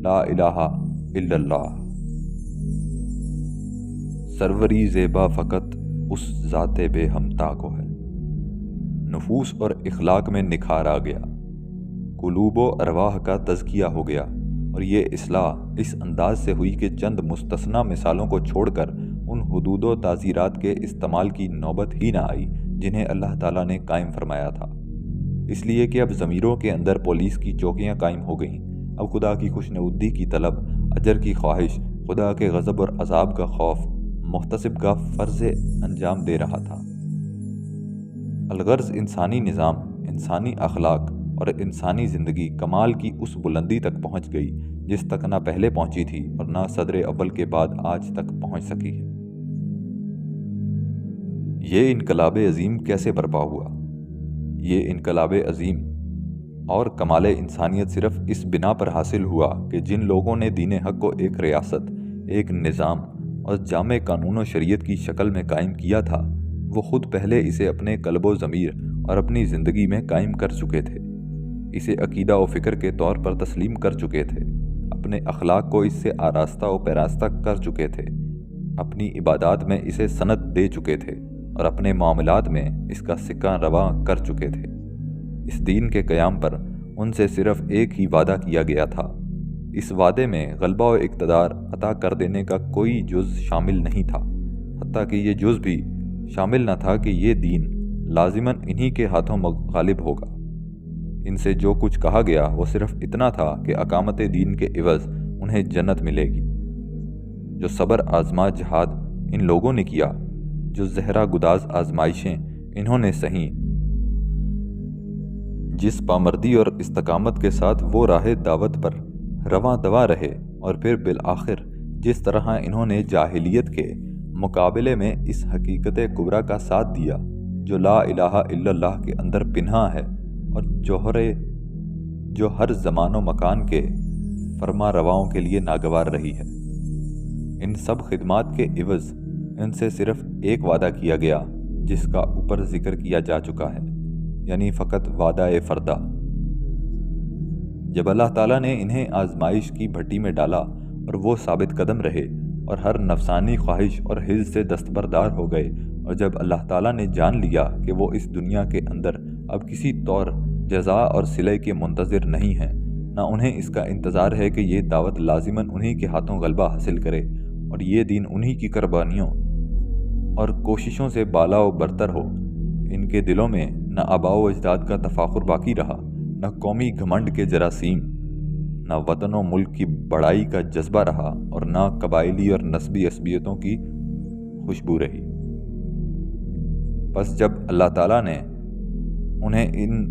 لا الہ الا اللہ۔ سروری زیبا فقط اس ذات بے ہمتا کو ہے۔ نفوس اور اخلاق میں نکھار آ گیا، قلوب و ارواح کا تزکیہ ہو گیا، اور یہ اصلاح اس انداز سے ہوئی کہ چند مستثنی مثالوں کو چھوڑ کر ان حدود و تعزیرات کے استعمال کی نوبت ہی نہ آئی جنہیں اللہ تعالیٰ نے قائم فرمایا تھا۔ اس لیے کہ اب ضمیروں کے اندر پولیس کی چوکیاں قائم ہو گئیں، اب خدا کی خوشنودی کی طلب، اجر کی خواہش، خدا کے غضب اور عذاب کا خوف محتسب کا فرض انجام دے رہا تھا۔ الغرض انسانی نظام، انسانی اخلاق اور انسانی زندگی کمال کی اس بلندی تک پہنچ گئی جس تک نہ پہلے پہنچی تھی اور نہ صدر اول کے بعد آج تک پہنچ سکی ہے۔ یہ انقلاب عظیم کیسے برپا ہوا؟ یہ انقلاب عظیم اور کمال انسانیت صرف اس بنا پر حاصل ہوا کہ جن لوگوں نے دین حق کو ایک ریاست، ایک نظام اور جامع قانون و شریعت کی شکل میں قائم کیا تھا، وہ خود پہلے اسے اپنے قلب و ضمیر اور اپنی زندگی میں قائم کر چکے تھے، اسے عقیدہ و فکر کے طور پر تسلیم کر چکے تھے، اپنے اخلاق کو اس سے آراستہ و پیراستہ کر چکے تھے، اپنی عبادات میں اسے سند دے چکے تھے اور اپنے معاملات میں اس کا سکہ روا کر چکے تھے۔ اس دین کے قیام پر ان سے صرف ایک ہی وعدہ کیا گیا تھا۔ اس وعدے میں غلبہ و اقتدار عطا کر دینے کا کوئی جز شامل نہیں تھا، حتیٰ کہ یہ جز بھی شامل نہ تھا کہ یہ دین لازماً انہی کے ہاتھوں غالب ہوگا۔ ان سے جو کچھ کہا گیا وہ صرف اتنا تھا کہ اقامت دین کے عوض انہیں جنت ملے گی۔ جو صبر آزما جہاد ان لوگوں نے کیا، جو زہرہ گداز آزمائشیں انہوں نے سہیں، جس پامردی اور استقامت کے ساتھ وہ راہ دعوت پر رواں دوا رہے، اور پھر بالآخر جس طرح انہوں نے جاہلیت کے مقابلے میں اس حقیقت کبریٰ کا ساتھ دیا جو لا الہ الا اللہ کے اندر پنہاں ہے اور جو ہر زمان و مکان کے فرما رواؤں کے لیے ناگوار رہی ہے۔ ان سب خدمات کے عوض ان سے صرف ایک وعدہ کیا گیا جس کا اوپر ذکر کیا جا چکا ہے، یعنی فقط وعدہ فردا۔ جب اللہ تعالیٰ نے انہیں آزمائش کی بھٹی میں ڈالا اور وہ ثابت قدم رہے اور ہر نفسانی خواہش اور حرص سے دستبردار ہو گئے، اور جب اللہ تعالیٰ نے جان لیا کہ وہ اس دنیا کے اندر اب کسی طور جزا اور صلے کے منتظر نہیں ہیں، نہ انہیں اس کا انتظار ہے کہ یہ دعوت لازماً انہی کے ہاتھوں غلبہ حاصل کرے اور یہ دین انہی کی قربانیوں اور کوششوں سے بالا و برتر ہو، ان کے دلوں میں نہ آباء و اجداد کا تفاخر باقی رہا، نہ قومی گھمنڈ کے جراثیم، نہ وطن و ملک کی بڑائی کا جذبہ رہا، اور نہ قبائلی اور نسبی عصبیتوں کی خوشبو رہی۔ بس جب اللہ تعالیٰ نے انہیں ان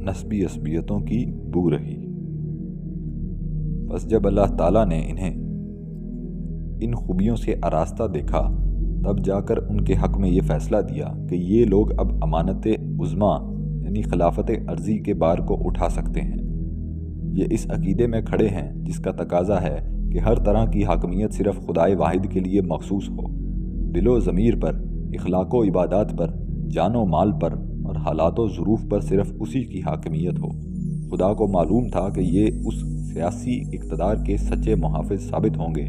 نسبی عصبیتوں کی بو رہی بس جب اللہ تعالیٰ نے انہیں ان خوبیوں سے آراستہ دیکھا، تب جا کر ان کے حق میں یہ فیصلہ دیا کہ یہ لوگ اب امانت عظمیٰ یعنی خلافت ارضی کے بار کو اٹھا سکتے ہیں۔ یہ اس عقیدے میں کھڑے ہیں جس کا تقاضا ہے کہ ہر طرح کی حاکمیت صرف خدائے واحد کے لیے مخصوص ہو، دل و ضمیر پر، اخلاق و عبادات پر، جان و مال پر اور حالات و ظروف پر صرف اسی کی حاکمیت ہو۔ خدا کو معلوم تھا کہ یہ اس سیاسی اقتدار کے سچے محافظ ثابت ہوں گے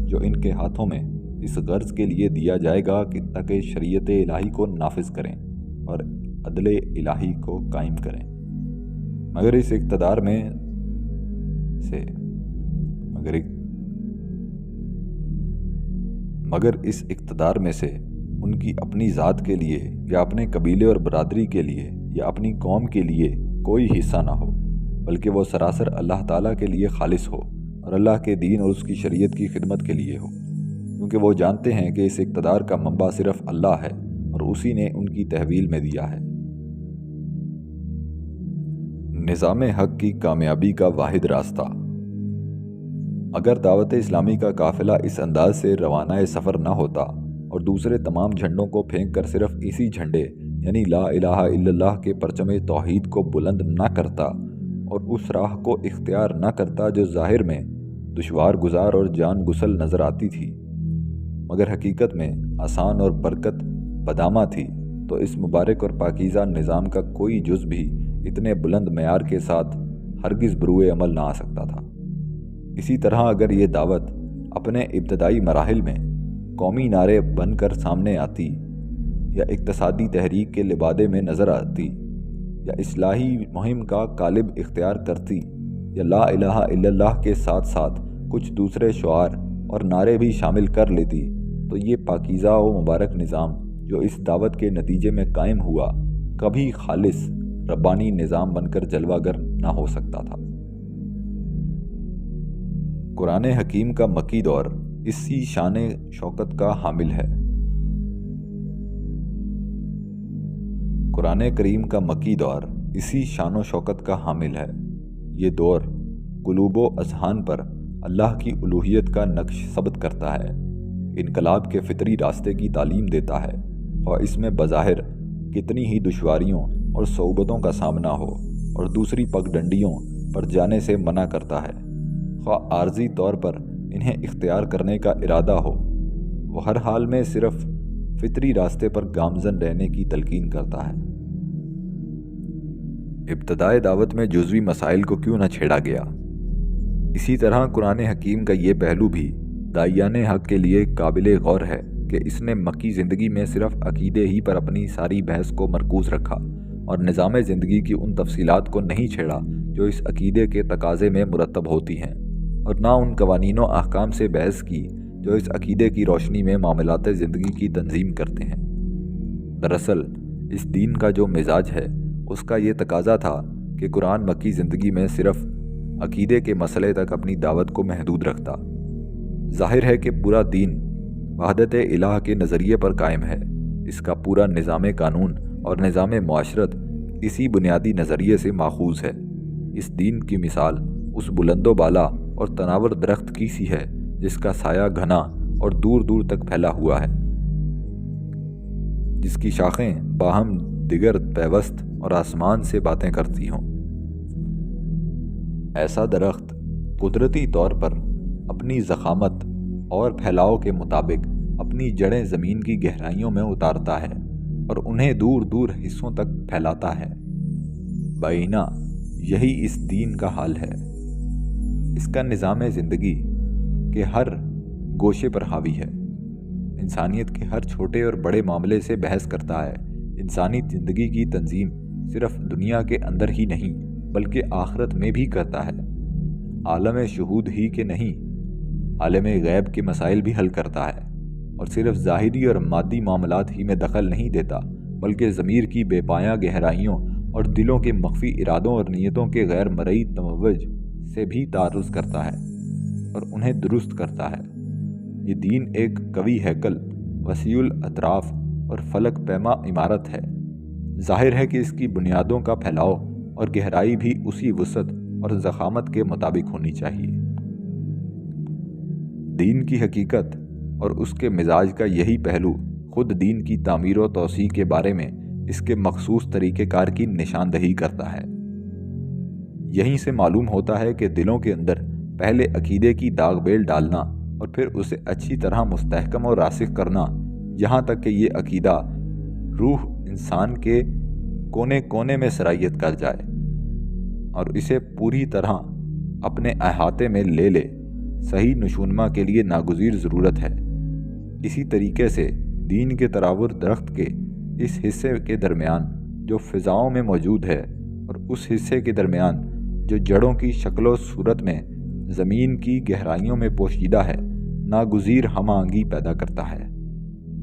جو ان کے ہاتھوں میں اس غرض کے لیے دیا جائے گا کہ تاکہ شریعت الہی کو نافذ کریں اور عدل الہی کو قائم کریں۔ مگر اس اقتدار میں سے ان کی اپنی ذات کے لیے یا اپنے قبیلے اور برادری کے لیے یا اپنی قوم کے لیے کوئی حصہ نہ ہو، بلکہ وہ سراسر اللہ تعالیٰ کے لیے خالص ہو اور اللہ کے دین اور اس کی شریعت کی خدمت کے لیے ہو، کیونکہ وہ جانتے ہیں کہ اس اقتدار کا منبع صرف اللہ ہے اور اسی نے ان کی تحویل میں دیا ہے۔ نظام حق کی کامیابی کا واحد راستہ۔ اگر دعوت اسلامی کا قافلہ اس انداز سے روانہ سفر نہ ہوتا اور دوسرے تمام جھنڈوں کو پھینک کر صرف اسی جھنڈے یعنی لا الہ الا اللہ کے پرچم توحید کو بلند نہ کرتا اور اس راہ کو اختیار نہ کرتا جو ظاہر میں دشوار گزار اور جان گسل نظر آتی تھی مگر حقیقت میں آسان اور برکت بدامہ تھی، تو اس مبارک اور پاکیزہ نظام کا کوئی جز بھی اتنے بلند معیار کے ساتھ ہرگز بروئے عمل نہ آ سکتا تھا۔ اسی طرح اگر یہ دعوت اپنے ابتدائی مراحل میں قومی نعرے بن کر سامنے آتی یا اقتصادی تحریک کے لبادے میں نظر آتی یا اصلاحی مہم کا قالب اختیار کرتی یا لا الہ الا اللہ کے ساتھ ساتھ کچھ دوسرے شعار اور نعرے بھی شامل کر لیتی، تو یہ پاکیزہ و مبارک نظام جو اس دعوت کے نتیجے میں قائم ہوا کبھی خالص ربانی نظام بن کر جلوہ گر نہ ہو سکتا تھا۔ قرآن حکیم کا مکی دور اسی شان شوکت کا حامل ہے۔ قرآن کریم کا مکی دور اسی شان و شوکت کا حامل ہے۔ یہ دور قلوب و اذہان پر اللہ کی الوہیت کا نقش ثبت کرتا ہے، انقلاب کے فطری راستے کی تعلیم دیتا ہے، اور اس میں بظاہر کتنی ہی دشواریوں اور صعوبتوں کا سامنا ہو اور دوسری پگڈنڈیوں پر جانے سے منع کرتا ہے، خواہ عارضی طور پر انہیں اختیار کرنے کا ارادہ ہو، وہ ہر حال میں صرف فطری راستے پر گامزن رہنے کی تلقین کرتا ہے۔ ابتدائے دعوت میں جزوی مسائل کو کیوں نہ چھیڑا گیا؟ اسی طرح قرآن حکیم کا یہ پہلو بھی داعیان حق کے لیے قابل غور ہے کہ اس نے مکی زندگی میں صرف عقیدے ہی پر اپنی ساری بحث کو مرکوز رکھا اور نظام زندگی کی ان تفصیلات کو نہیں چھیڑا جو اس عقیدے کے تقاضے میں مرتب ہوتی ہیں، اور نہ ان قوانین و احکام سے بحث کی جو اس عقیدے کی روشنی میں معاملات زندگی کی تنظیم کرتے ہیں۔ دراصل اس دین کا جو مزاج ہے اس کا یہ تقاضا تھا کہ قرآن مکی زندگی میں صرف عقیدے کے مسئلے تک اپنی دعوت کو محدود رکھتا۔ ظاہر ہے کہ پورا دین وحدت الہ کے نظریے پر قائم ہے، اس کا پورا نظام قانون اور نظام معاشرت اسی بنیادی نظریے سے ماخوذ ہے۔ اس دین کی مثال اس بلند و بالا اور تناور درخت کی سی ہے جس کا سایہ گھنا اور دور دور تک پھیلا ہوا ہے، جس کی شاخیں باہم دیگر پیوست اور آسمان سے باتیں کرتی ہوں۔ ایسا درخت قدرتی طور پر اپنی ضخامت اور پھیلاؤ کے مطابق اپنی جڑیں زمین کی گہرائیوں میں اتارتا ہے اور انہیں دور دور حصوں تک پھیلاتا ہے۔ بائینہ یہی اس دین کا حال ہے۔ اس کا نظام زندگی کے ہر گوشے پر حاوی ہے، انسانیت کے ہر چھوٹے اور بڑے معاملے سے بحث کرتا ہے۔ انسانی زندگی کی تنظیم صرف دنیا کے اندر ہی نہیں بلکہ آخرت میں بھی کرتا ہے۔ عالم شہود ہی کے نہیں، عالم غیب کے مسائل بھی حل کرتا ہے، اور صرف ظاہری اور مادی معاملات ہی میں دخل نہیں دیتا بلکہ ضمیر کی بے پایہ گہرائیوں اور دلوں کے مخفی ارادوں اور نیتوں کے غیر مرئی تموج سے بھی تعرض کرتا ہے اور انہیں درست کرتا ہے۔ یہ دین ایک قوی ہیکل، وسیع الاطراف اور فلک پیما عمارت ہے۔ ظاہر ہے کہ اس کی بنیادوں کا پھیلاؤ اور گہرائی بھی اسی وسعت اور ضخامت کے مطابق ہونی چاہیے۔ دین کی حقیقت اور اس کے مزاج کا یہی پہلو خود دین کی تعمیر و توسیع کے بارے میں اس کے مخصوص طریقہ کار کی نشاندہی کرتا ہے۔ یہیں سے معلوم ہوتا ہے کہ دلوں کے اندر پہلے عقیدے کی داغ بیل ڈالنا اور پھر اسے اچھی طرح مستحکم اور راسخ کرنا، یہاں تک کہ یہ عقیدہ روح انسان کے کونے کونے میں سرایت کر جائے اور اسے پوری طرح اپنے احاطے میں لے لے، صحیح نشونما کے لیے ناگزیر ضرورت ہے۔ اسی طریقے سے دین کے تراور درخت کے اس حصے کے درمیان جو فضاؤں میں موجود ہے اور اس حصے کے درمیان جو جڑوں کی شکل و صورت میں زمین کی گہرائیوں میں پوشیدہ ہے، ناگزیر ہم آہنگی پیدا کرتا ہے،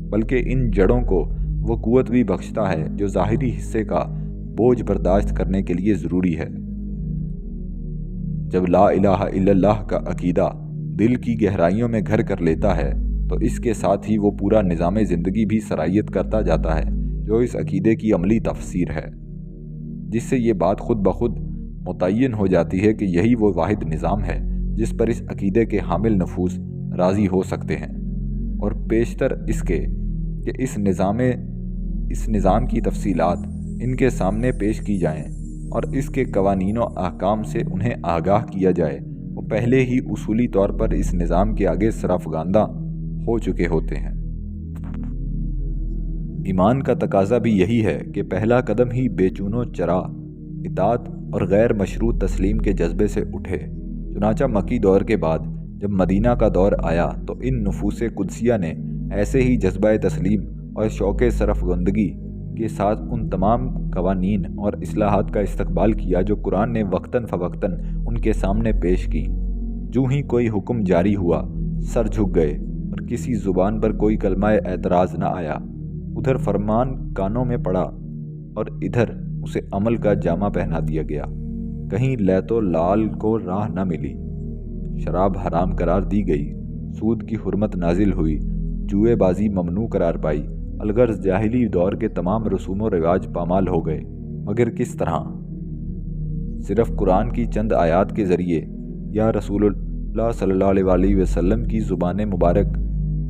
بلکہ ان جڑوں کو وہ قوت بھی بخشتا ہے جو ظاہری حصے کا بوجھ برداشت کرنے کے لیے ضروری ہے۔ جب لا الہ الا اللہ کا عقیدہ دل کی گہرائیوں میں گھر کر لیتا ہے تو اس کے ساتھ ہی وہ پورا نظام زندگی بھی سرایت کرتا جاتا ہے جو اس عقیدے کی عملی تفسیر ہے، جس سے یہ بات خود بخود متعین ہو جاتی ہے کہ یہی وہ واحد نظام ہے جس پر اس عقیدے کے حامل نفوس راضی ہو سکتے ہیں، اور بیشتر اس کے کہ اس نظام کی تفصیلات ان کے سامنے پیش کی جائیں اور اس کے قوانین و احکام سے انہیں آگاہ کیا جائے، وہ پہلے ہی اصولی طور پر اس نظام کے آگے سرافگاندہ ہو چکے ہوتے ہیں۔ ایمان کا تقاضا بھی یہی ہے کہ پہلا قدم ہی بے چون و چرا اطاعت اور غیر مشروط تسلیم کے جذبے سے اٹھے۔ چنانچہ مکی دور کے بعد جب مدینہ کا دور آیا تو ان نفوس قدسیہ نے ایسے ہی جذبہ تسلیم اور شوق سرفگندگی کے ساتھ ان تمام قوانین اور اصلاحات کا استقبال کیا جو قرآن نے وقتاً فوقتاً ان کے سامنے پیش کی۔ جو ہی کوئی حکم جاری ہوا سر جھک گئے اور کسی زبان پر کوئی کلمہ اعتراض نہ آیا۔ ادھر فرمان کانوں میں پڑا اور ادھر اسے عمل کا جامہ پہنا دیا گیا۔ کہیں لیت و لال کو راہ نہ ملی، شراب حرام قرار دی گئی، سود کی حرمت نازل ہوئی، جوئے بازی ممنوع قرار پائی الغرض جاہلی دور کے تمام رسوم و رواج پامال ہو گئے، مگر کس طرح؟ صرف قرآن کی چند آیات کے ذریعے یا رسول اللہ صلی اللہ علیہ وسلم کی زبان مبارک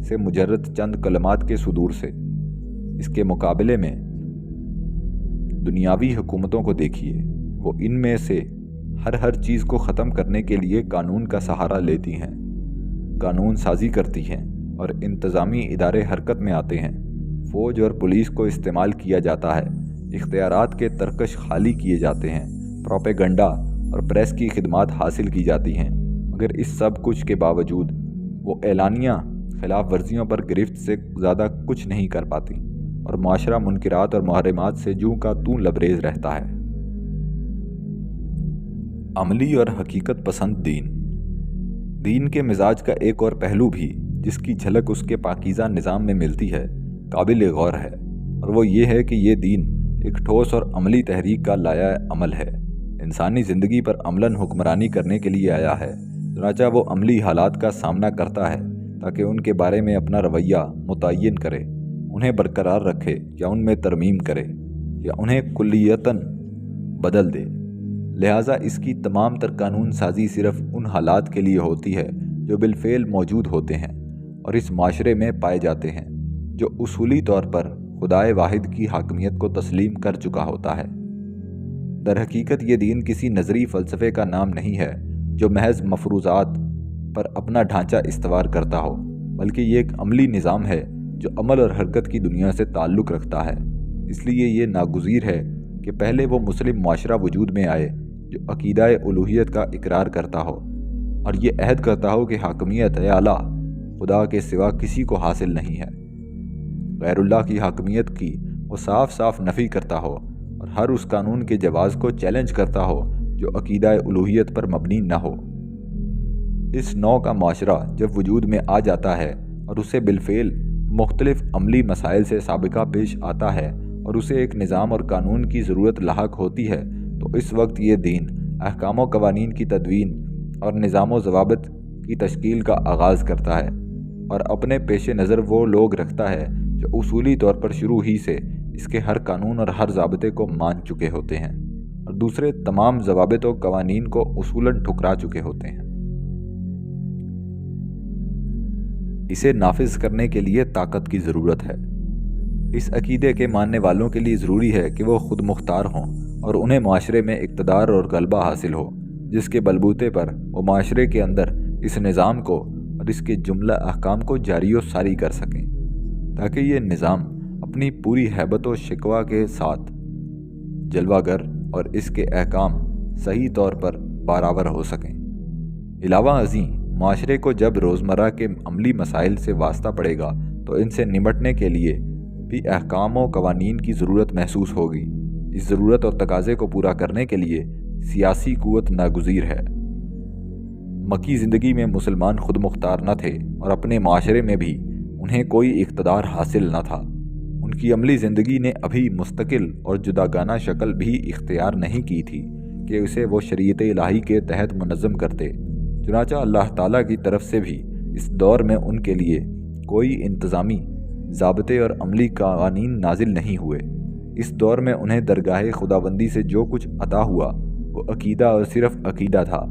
سے مجرد چند کلمات کے صدور سے۔ اس کے مقابلے میں دنیاوی حکومتوں کو دیکھیے، وہ ان میں سے ہر چیز کو ختم کرنے کے لیے قانون کا سہارا لیتی ہیں، قانون سازی کرتی ہیں اور انتظامی ادارے حرکت میں آتے ہیں۔ فوج اور پولیس کو استعمال کیا جاتا ہے، اختیارات کے ترکش خالی کیے جاتے ہیں، پروپیگنڈا اور پریس کی خدمات حاصل کی جاتی ہیں، مگر اس سب کچھ کے باوجود وہ اعلانیہ خلاف ورزیوں پر گرفت سے زیادہ کچھ نہیں کر پاتی اور معاشرہ منکرات اور محرمات سے جوں کا توں لبریز رہتا ہے۔ عملی اور حقیقت پسند دین کے مزاج کا ایک اور پہلو بھی جس کی جھلک اس کے پاکیزہ نظام میں ملتی ہے قابل غور ہے، اور وہ یہ ہے کہ یہ دین ایک ٹھوس اور عملی تحریک کا لایہ عمل ہے، انسانی زندگی پر عملاً حکمرانی کرنے کے لیے آیا ہے۔ چنانچہ وہ عملی حالات کا سامنا کرتا ہے تاکہ ان کے بارے میں اپنا رویہ متعین کرے، انہیں برقرار رکھے یا ان میں ترمیم کرے یا انہیں کلیتاً بدل دے۔ لہٰذا اس کی تمام تر قانون سازی صرف ان حالات کے لیے ہوتی ہے جو بالفعل موجود ہوتے ہیں اور اس معاشرے میں پائے جاتے ہیں، جو اصولی طور پر خدائے واحد کی حاکمیت کو تسلیم کر چکا ہوتا ہے۔ در حقیقت یہ دین کسی نظری فلسفے کا نام نہیں ہے جو محض مفروضات پر اپنا ڈھانچہ استوار کرتا ہو، بلکہ یہ ایک عملی نظام ہے جو عمل اور حرکت کی دنیا سے تعلق رکھتا ہے۔ اس لیے یہ ناگزیر ہے کہ پہلے وہ مسلم معاشرہ وجود میں آئے جو عقیدہ الوہیت کا اقرار کرتا ہو اور یہ عہد کرتا ہو کہ حاکمیت اعلیٰ خدا کے سوا کسی کو حاصل نہیں ہے، غیر اللہ کی حاکمیت کی وہ صاف نفی کرتا ہو اور ہر اس قانون کے جواز کو چیلنج کرتا ہو جو عقیدہ الوہیت پر مبنی نہ ہو۔ اس نوع کا معاشرہ جب وجود میں آ جاتا ہے اور اسے بالفعل مختلف عملی مسائل سے سابقہ پیش آتا ہے اور اسے ایک نظام اور قانون کی ضرورت لاحق ہوتی ہے، تو اس وقت یہ دین احکام و قوانین کی تدوین اور نظام و ضوابط کی تشکیل کا آغاز کرتا ہے اور اپنے پیش نظر وہ لوگ رکھتا ہے جو اصولی طور پر شروع ہی سے اس کے ہر قانون اور ہر ضابطے کو مان چکے ہوتے ہیں اور دوسرے تمام ضوابط و قوانین کو اصولاً ٹھکرا چکے ہوتے ہیں۔ اسے نافذ کرنے کے لیے طاقت کی ضرورت ہے۔ اس عقیدے کے ماننے والوں کے لیے ضروری ہے کہ وہ خود مختار ہوں اور انہیں معاشرے میں اقتدار اور غلبہ حاصل ہو، جس کے بلبوتے پر وہ معاشرے کے اندر اس نظام کو اور اس کے جملہ احکام کو جاری و ساری کر سکیں، تاکہ یہ نظام اپنی پوری ہیبت و شکوہ کے ساتھ جلوہ گر اور اس کے احکام صحیح طور پر برابر ہو سکیں۔ علاوہ ازیں معاشرے کو جب روزمرہ کے عملی مسائل سے واسطہ پڑے گا تو ان سے نمٹنے کے لیے بھی احکام و قوانین کی ضرورت محسوس ہوگی۔ اس ضرورت اور تقاضے کو پورا کرنے کے لیے سیاسی قوت ناگزیر ہے۔ مکی زندگی میں مسلمان خود مختار نہ تھے اور اپنے معاشرے میں بھی انہیں کوئی اقتدار حاصل نہ تھا۔ ان کی عملی زندگی نے ابھی مستقل اور جداگانہ شکل بھی اختیار نہیں کی تھی کہ اسے وہ شریعت الہی کے تحت منظم کرتے۔ چنانچہ اللہ تعالیٰ کی طرف سے بھی اس دور میں ان کے لیے کوئی انتظامی ضابطے اور عملی قوانین نازل نہیں ہوئے۔ اس دور میں انہیں درگاہ خداوندی سے جو کچھ عطا ہوا وہ عقیدہ اور صرف عقیدہ تھا،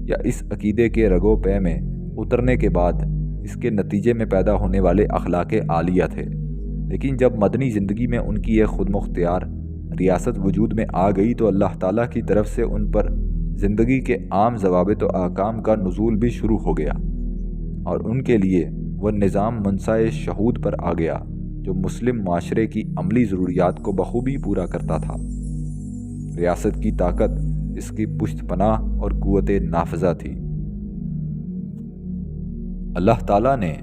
یا اس عقیدے کے رگ و پے میں اترنے کے بعد اس کے نتیجے میں پیدا ہونے والے اخلاق عالیہ تھے۔ لیکن جب مدنی زندگی میں ان کی ایک خود مختار ریاست وجود میں آ گئی تو اللہ تعالیٰ کی طرف سے ان پر زندگی کے عام ضوابط و احکام کا نزول بھی شروع ہو گیا اور ان کے لیے وہ نظام منصۂ شہود پر آ گیا جو مسلم معاشرے کی عملی ضروریات کو بخوبی پورا کرتا تھا۔ ریاست کی طاقت اس کی پشت پناہ اور قوت نافذہ تھی۔ اللہ تعالیٰ نے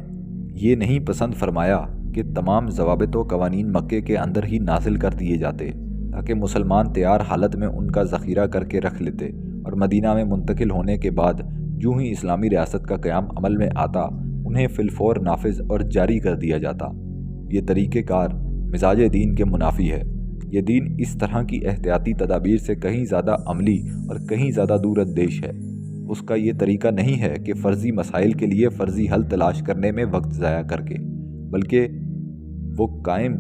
یہ نہیں پسند فرمایا کہ تمام ضوابط و قوانین مکے کے اندر ہی نازل کر دیے جاتے تاکہ مسلمان تیار حالت میں ان کا ذخیرہ کر کے رکھ لیتے اور مدینہ میں منتقل ہونے کے بعد جو ہی اسلامی ریاست کا قیام عمل میں آتا انہیں فی الفور نافذ اور جاری کر دیا جاتا۔ یہ طریقہ کار مزاج دین کے منافی ہے۔ یہ دین اس طرح کی احتیاطی تدابیر سے کہیں زیادہ عملی اور کہیں زیادہ دور اندیش ہے۔ اس کا یہ طریقہ نہیں ہے کہ فرضی مسائل کے لیے فرضی حل تلاش کرنے میں وقت ضائع کر کے، بلکہ وہ قائم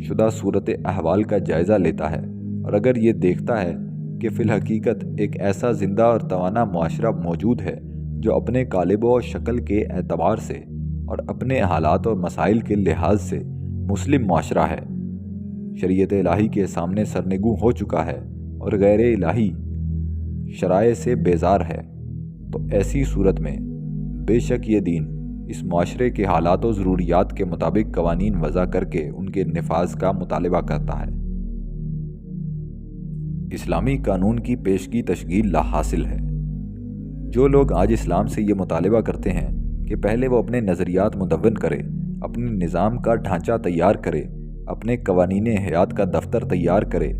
شدہ صورت احوال کا جائزہ لیتا ہے اور اگر یہ دیکھتا ہے کہ فی الحقیقت ایک ایسا زندہ اور توانا معاشرہ موجود ہے جو اپنے قالب و شکل کے اعتبار سے اور اپنے حالات اور مسائل کے لحاظ سے مسلم معاشرہ ہے، شریعت الہی کے سامنے سرنگوں ہو چکا ہے اور غیر الہی شرائع سے بیزار ہے، تو ایسی صورت میں بے شک یہ دین اس معاشرے کے حالات و ضروریات کے مطابق قوانین وضع کر کے ان کے نفاذ کا مطالبہ کرتا ہے۔ اسلامی قانون کی پیشگی تشکیل لا حاصل ہے۔ جو لوگ آج اسلام سے یہ مطالبہ کرتے ہیں کہ پہلے وہ اپنے نظریات مدون کرے، اپنے نظام کا ڈھانچہ تیار کرے، اپنے قوانین حیات کا دفتر تیار کرے،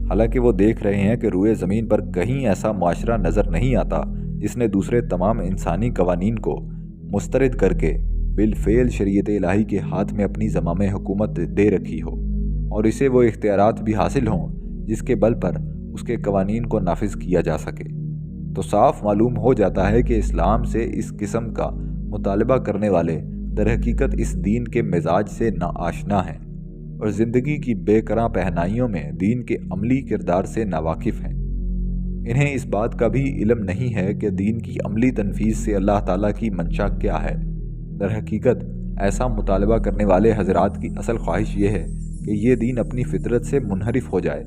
حالانکہ وہ دیکھ رہے ہیں کہ روئے زمین پر کہیں ایسا معاشرہ نظر نہیں آتا جس نے دوسرے تمام انسانی قوانین کو مسترد کر کے بالفعل شریعت الہی کے ہاتھ میں اپنی زمام حکومت دے رکھی ہو اور اسے وہ اختیارات بھی حاصل ہوں جس کے بل پر اس کے قوانین کو نافذ کیا جا سکے، تو صاف معلوم ہو جاتا ہے کہ اسلام سے اس قسم کا مطالبہ کرنے والے در حقیقت اس دین کے مزاج سے ناآشنا ہیں اور زندگی کی بے قرار پہنائیوں میں دین کے عملی کردار سے ناواقف ہیں۔ انہیں اس بات کا بھی علم نہیں ہے کہ دین کی عملی تنفیذ سے اللہ تعالیٰ کی منشا کیا ہے۔ در حقیقت ایسا مطالبہ کرنے والے حضرات کی اصل خواہش یہ ہے کہ یہ دین اپنی فطرت سے منحرف ہو جائے،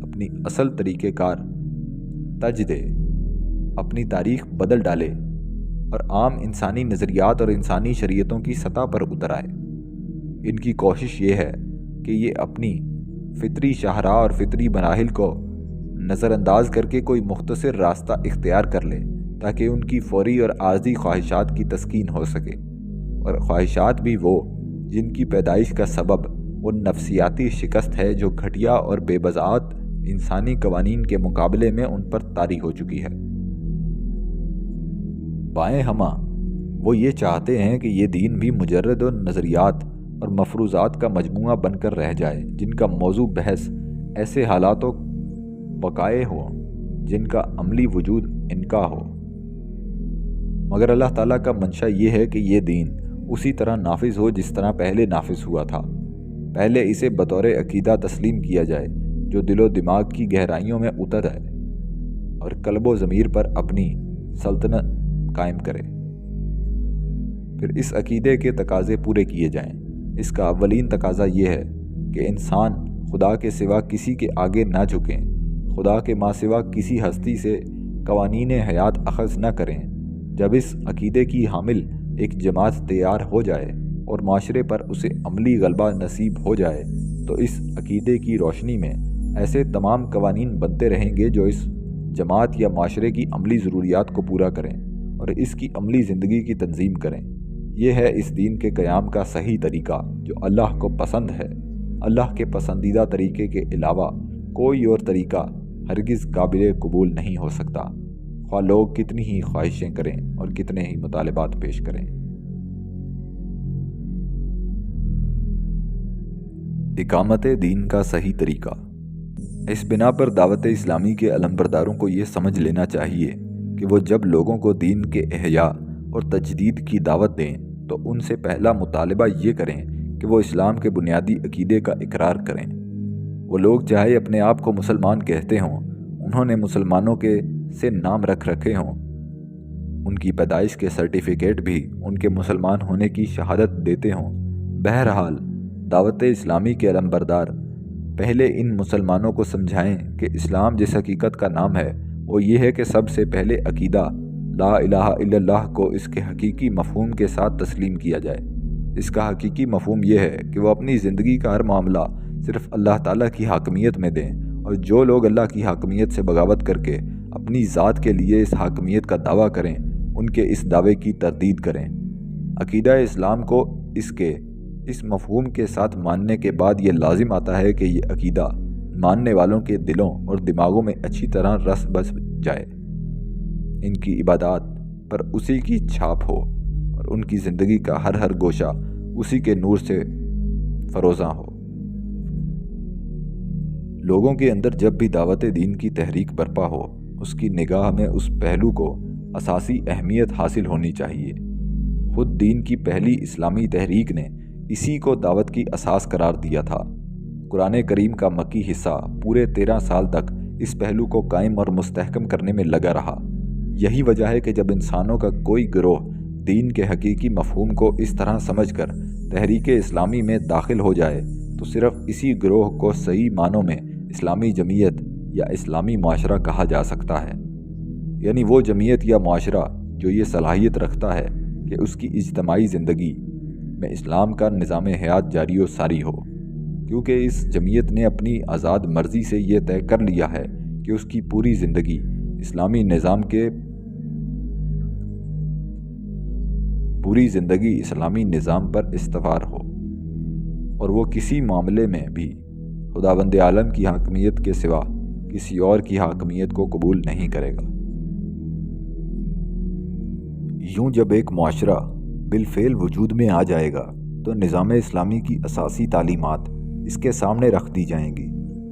اپنی اصل طریقہ کار تج دے، اپنی تاریخ بدل ڈالے اور عام انسانی نظریات اور انسانی شریعتوں کی سطح پر اتر آئے۔ ان کی کوشش یہ ہے کہ یہ اپنی فطری شاہراہ اور فطری مراحل کو نظر انداز کر کے کوئی مختصر راستہ اختیار کر لے تاکہ ان کی فوری اور عارضی خواہشات کی تسکین ہو سکے، اور خواہشات بھی وہ جن کی پیدائش کا سبب وہ نفسیاتی شکست ہے جو گھٹیا اور بے بضاعت انسانی قوانین کے مقابلے میں ان پر طاری ہو چکی ہے۔ بائیں ہمہ وہ یہ چاہتے ہیں کہ یہ دین بھی مجرد نظریات اور مفروضات کا مجموعہ بن کر رہ جائے جن کا موضوع بحث ایسے حالات و وقائع ہوں جن کا عملی وجود انکا ہو، مگر اللہ تعالیٰ کا منشا یہ ہے کہ یہ دین اسی طرح نافذ ہو جس طرح پہلے نافذ ہوا تھا۔ پہلے اسے بطور عقیدہ تسلیم کیا جائے جو دل و دماغ کی گہرائیوں میں اتر ہے اور قلب و ضمیر پر اپنی سلطنت قائم کرے، پھر اس عقیدے کے تقاضے پورے کیے جائیں۔ اس کا اولین تقاضا یہ ہے کہ انسان خدا کے سوا کسی کے آگے نہ جھکیں، خدا کے ماں سوا کسی ہستی سے قوانین حیات اخذ نہ کریں۔ جب اس عقیدے کی حامل ایک جماعت تیار ہو جائے اور معاشرے پر اسے عملی غلبہ نصیب ہو جائے تو اس عقیدے کی روشنی میں ایسے تمام قوانین بنتے رہیں گے جو اس جماعت یا معاشرے کی عملی ضروریات کو پورا کریں اور اس کی عملی زندگی کی تنظیم کریں۔ یہ ہے اس دین کے قیام کا صحیح طریقہ جو اللہ کو پسند ہے۔ اللہ کے پسندیدہ طریقے کے علاوہ کوئی اور طریقہ ہرگز قابل قبول نہیں ہو سکتا، خواہ لوگ کتنی ہی خواہشیں کریں اور کتنے ہی مطالبات پیش کریں۔ اقامت دین کا صحیح طریقہ۔ اس بنا پر دعوت اسلامی کے علمبرداروں کو یہ سمجھ لینا چاہیے کہ وہ جب لوگوں کو دین کے احیاء اور تجدید کی دعوت دیں تو ان سے پہلا مطالبہ یہ کریں کہ وہ اسلام کے بنیادی عقیدے کا اقرار کریں۔ وہ لوگ چاہے اپنے آپ کو مسلمان کہتے ہوں، انہوں نے مسلمانوں کے سے نام رکھ رکھے ہوں، ان کی پیدائش کے سرٹیفکیٹ بھی ان کے مسلمان ہونے کی شہادت دیتے ہوں، بہرحال دعوت اسلامی کے علمبردار پہلے ان مسلمانوں کو سمجھائیں کہ اسلام جس حقیقت کا نام ہے وہ یہ ہے کہ سب سے پہلے عقیدہ لا الہ الا اللہ کو اس کے حقیقی مفہوم کے ساتھ تسلیم کیا جائے۔ اس کا حقیقی مفہوم یہ ہے کہ وہ اپنی زندگی کا ہر معاملہ صرف اللہ تعالیٰ کی حاکمیت میں دیں، اور جو لوگ اللہ کی حاکمیت سے بغاوت کر کے اپنی ذات کے لیے اس حاکمیت کا دعویٰ کریں ان کے اس دعوے کی تردید کریں۔ عقیدہ اسلام کو اس مفہوم کے ساتھ ماننے کے بعد یہ لازم آتا ہے کہ یہ عقیدہ ماننے والوں کے دلوں اور دماغوں میں اچھی طرح رس بس جائے، ان کی عبادات پر اسی کی چھاپ ہو اور ان کی زندگی کا ہر گوشہ اسی کے نور سے فروزاں ہو۔ لوگوں کے اندر جب بھی دعوت دین کی تحریک برپا ہو اس کی نگاہ میں اس پہلو کو اساسی اہمیت حاصل ہونی چاہیے۔ خود دین کی پہلی اسلامی تحریک نے اسی کو دعوت کی اساس قرار دیا تھا۔ قرآن کریم کا مکی حصہ پورے 13 سال تک اس پہلو کو قائم اور مستحکم کرنے میں لگا رہا۔ یہی وجہ ہے کہ جب انسانوں کا کوئی گروہ دین کے حقیقی مفہوم کو اس طرح سمجھ کر تحریک اسلامی میں داخل ہو جائے تو صرف اسی گروہ کو صحیح معنوں میں اسلامی جمعیت یا اسلامی معاشرہ کہا جا سکتا ہے، یعنی وہ جمعیت یا معاشرہ جو یہ صلاحیت رکھتا ہے کہ اس کی اجتماعی زندگی میں اسلام کا نظام حیات جاری و ساری ہو، کیونکہ اس جمعیت نے اپنی آزاد مرضی سے یہ طے کر لیا ہے کہ اس کی پوری زندگی اسلامی نظام پر استوار ہو، اور وہ کسی معاملے میں بھی خداوند عالم کی حاکمیت کے سوا کسی اور کی حاکمیت کو قبول نہیں کرے گا۔ یوں جب ایک معاشرہ بالفعل وجود میں آ جائے گا تو نظام اسلامی کی اساسی تعلیمات اس کے سامنے رکھ دی جائیں گی،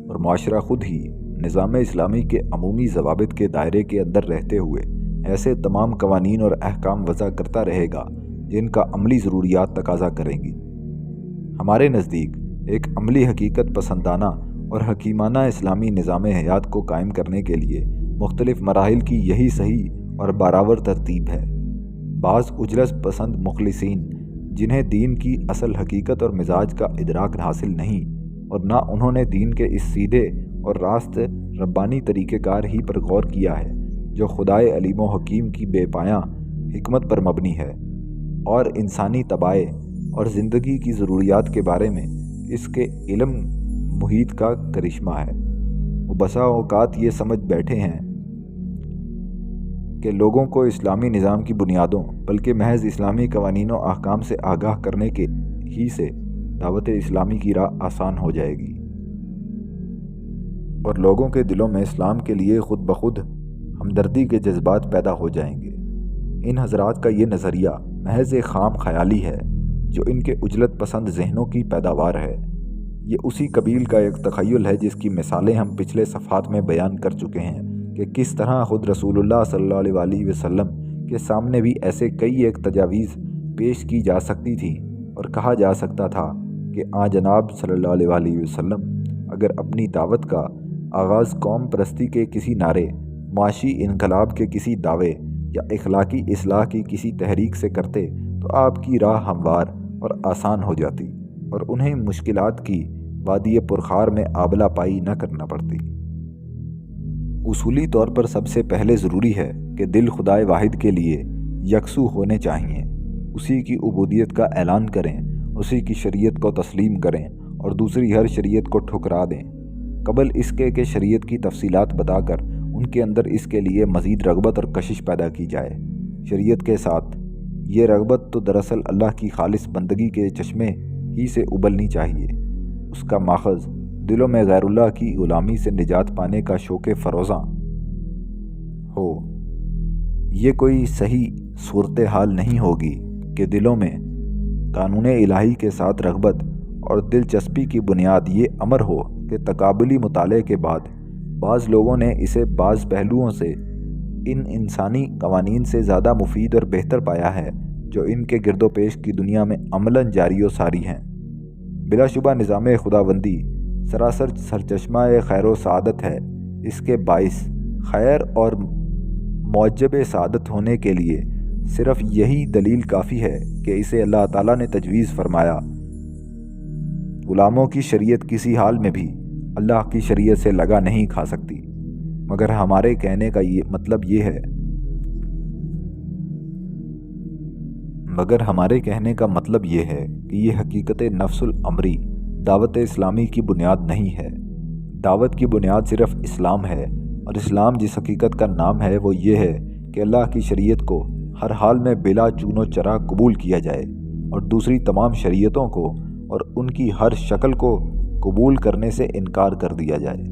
اور معاشرہ خود ہی نظام اسلامی کے عمومی ضوابط کے دائرے کے اندر رہتے ہوئے ایسے تمام قوانین اور احکام وضع کرتا رہے گا جن کا عملی ضروریات تقاضا کریں گی۔ ہمارے نزدیک ایک عملی حقیقت پسندانہ اور حکیمانہ اسلامی نظام حیات کو قائم کرنے کے لیے مختلف مراحل کی یہی صحیح اور برابر ترتیب ہے۔ بعض اجلس پسند مخلصین جنہیں دین کی اصل حقیقت اور مزاج کا ادراک حاصل نہیں، اور نہ انہوں نے دین کے اس سیدھے اور راست ربانی طریقہ کار ہی پر غور کیا ہے جو خدائے علیم و حکیم کی بے پایاں حکمت پر مبنی ہے، اور انسانی طبائع اور زندگی کی ضروریات کے بارے میں اس کے علم محیط کا کرشمہ ہے، وہ بسا اوقات یہ سمجھ بیٹھے ہیں کہ لوگوں کو اسلامی نظام کی بنیادوں بلکہ محض اسلامی قوانین و احکام سے آگاہ کرنے کے ہی سے دعوت اسلامی کی راہ آسان ہو جائے گی، اور لوگوں کے دلوں میں اسلام کے لیے خود بخود ہمدردی کے جذبات پیدا ہو جائیں گے۔ ان حضرات کا یہ نظریہ محض ایک خام خیالی ہے جو ان کے عجلت پسند ذہنوں کی پیداوار ہے۔ یہ اسی قبیل کا ایک تخیل ہے جس کی مثالیں ہم پچھلے صفحات میں بیان کر چکے ہیں کہ کس طرح خود رسول اللہ صلی اللہ علیہ وسلم کے سامنے بھی ایسے کئی ایک تجاویز پیش کی جا سکتی تھی، اور کہا جا سکتا تھا کہ جناب صلی اللہ علیہ وسلم اگر اپنی دعوت کا آغاز قوم پرستی کے کسی نعرے، معاشی انقلاب کے کسی دعوے یا اخلاقی اصلاح کی کسی تحریک سے کرتے تو آپ کی راہ ہموار اور آسان ہو جاتی، اور انہیں مشکلات کی وادی پرخار میں آبلہ پائی نہ کرنا پڑتی۔ اصولی طور پر سب سے پہلے ضروری ہے کہ دل خدائے واحد کے لیے یکسو ہونے چاہیے، اسی کی عبودیت کا اعلان کریں، اسی کی شریعت کو تسلیم کریں اور دوسری ہر شریعت کو ٹھکرا دیں، قبل اس کے کہ شریعت کی تفصیلات بتا کر ان کے اندر اس کے لیے مزید رغبت اور کشش پیدا کی جائے۔ شریعت کے ساتھ یہ رغبت تو دراصل اللہ کی خالص بندگی کے چشمے ہی سے ابلنی چاہیے، اس کا ماخذ دلوں میں غیر اللہ کی غلامی سے نجات پانے کا شوق فروزاں ہو۔ یہ کوئی صحیح صورتحال نہیں ہوگی کہ دلوں میں قانون الہی کے ساتھ رغبت اور دلچسپی کی بنیاد یہ امر ہو کہ تقابلی مطالعے کے بعد بعض لوگوں نے اسے بعض پہلوؤں سے ان انسانی قوانین سے زیادہ مفید اور بہتر پایا ہے جو ان کے گرد و پیش کی دنیا میں عملاً جاری و ساری ہیں۔ بلا شبہ نظام خداوندی سراسر سرچشمہ خیر و سعادت ہے، اس کے باعث خیر اور موجب سعادت ہونے کے لیے صرف یہی دلیل کافی ہے کہ اسے اللہ تعالیٰ نے تجویز فرمایا۔ غلاموں کی شریعت کسی حال میں بھی اللہ کی شریعت سے لگا نہیں کھا سکتی، مگر ہمارے کہنے کا مطلب یہ ہے کہ یہ حقیقت نفس الامری دعوت اسلامی کی بنیاد نہیں ہے۔ دعوت کی بنیاد صرف اسلام ہے، اور اسلام جس حقیقت کا نام ہے وہ یہ ہے کہ اللہ کی شریعت کو ہر حال میں بلا چون و چرا قبول کیا جائے، اور دوسری تمام شریعتوں کو اور ان کی ہر شکل کو قبول کرنے سے انکار کر دیا جائے۔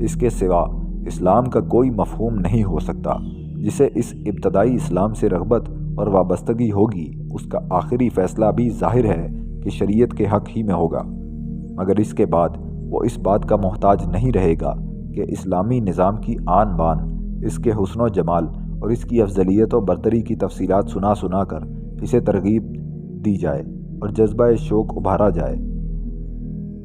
اس کے سوا اسلام کا کوئی مفہوم نہیں ہو سکتا۔ جسے اس ابتدائی اسلام سے رغبت اور وابستگی ہوگی، اس کا آخری فیصلہ بھی ظاہر ہے کہ شریعت کے حق ہی میں ہوگا، مگر اس کے بعد وہ اس بات کا محتاج نہیں رہے گا کہ اسلامی نظام کی آن بان، اس کے حسن و جمال اور اس کی افضلیت و برتری کی تفصیلات سنا کر اسے ترغیب دی جائے۔ اور جذبہ شوق ابھارا جائے۔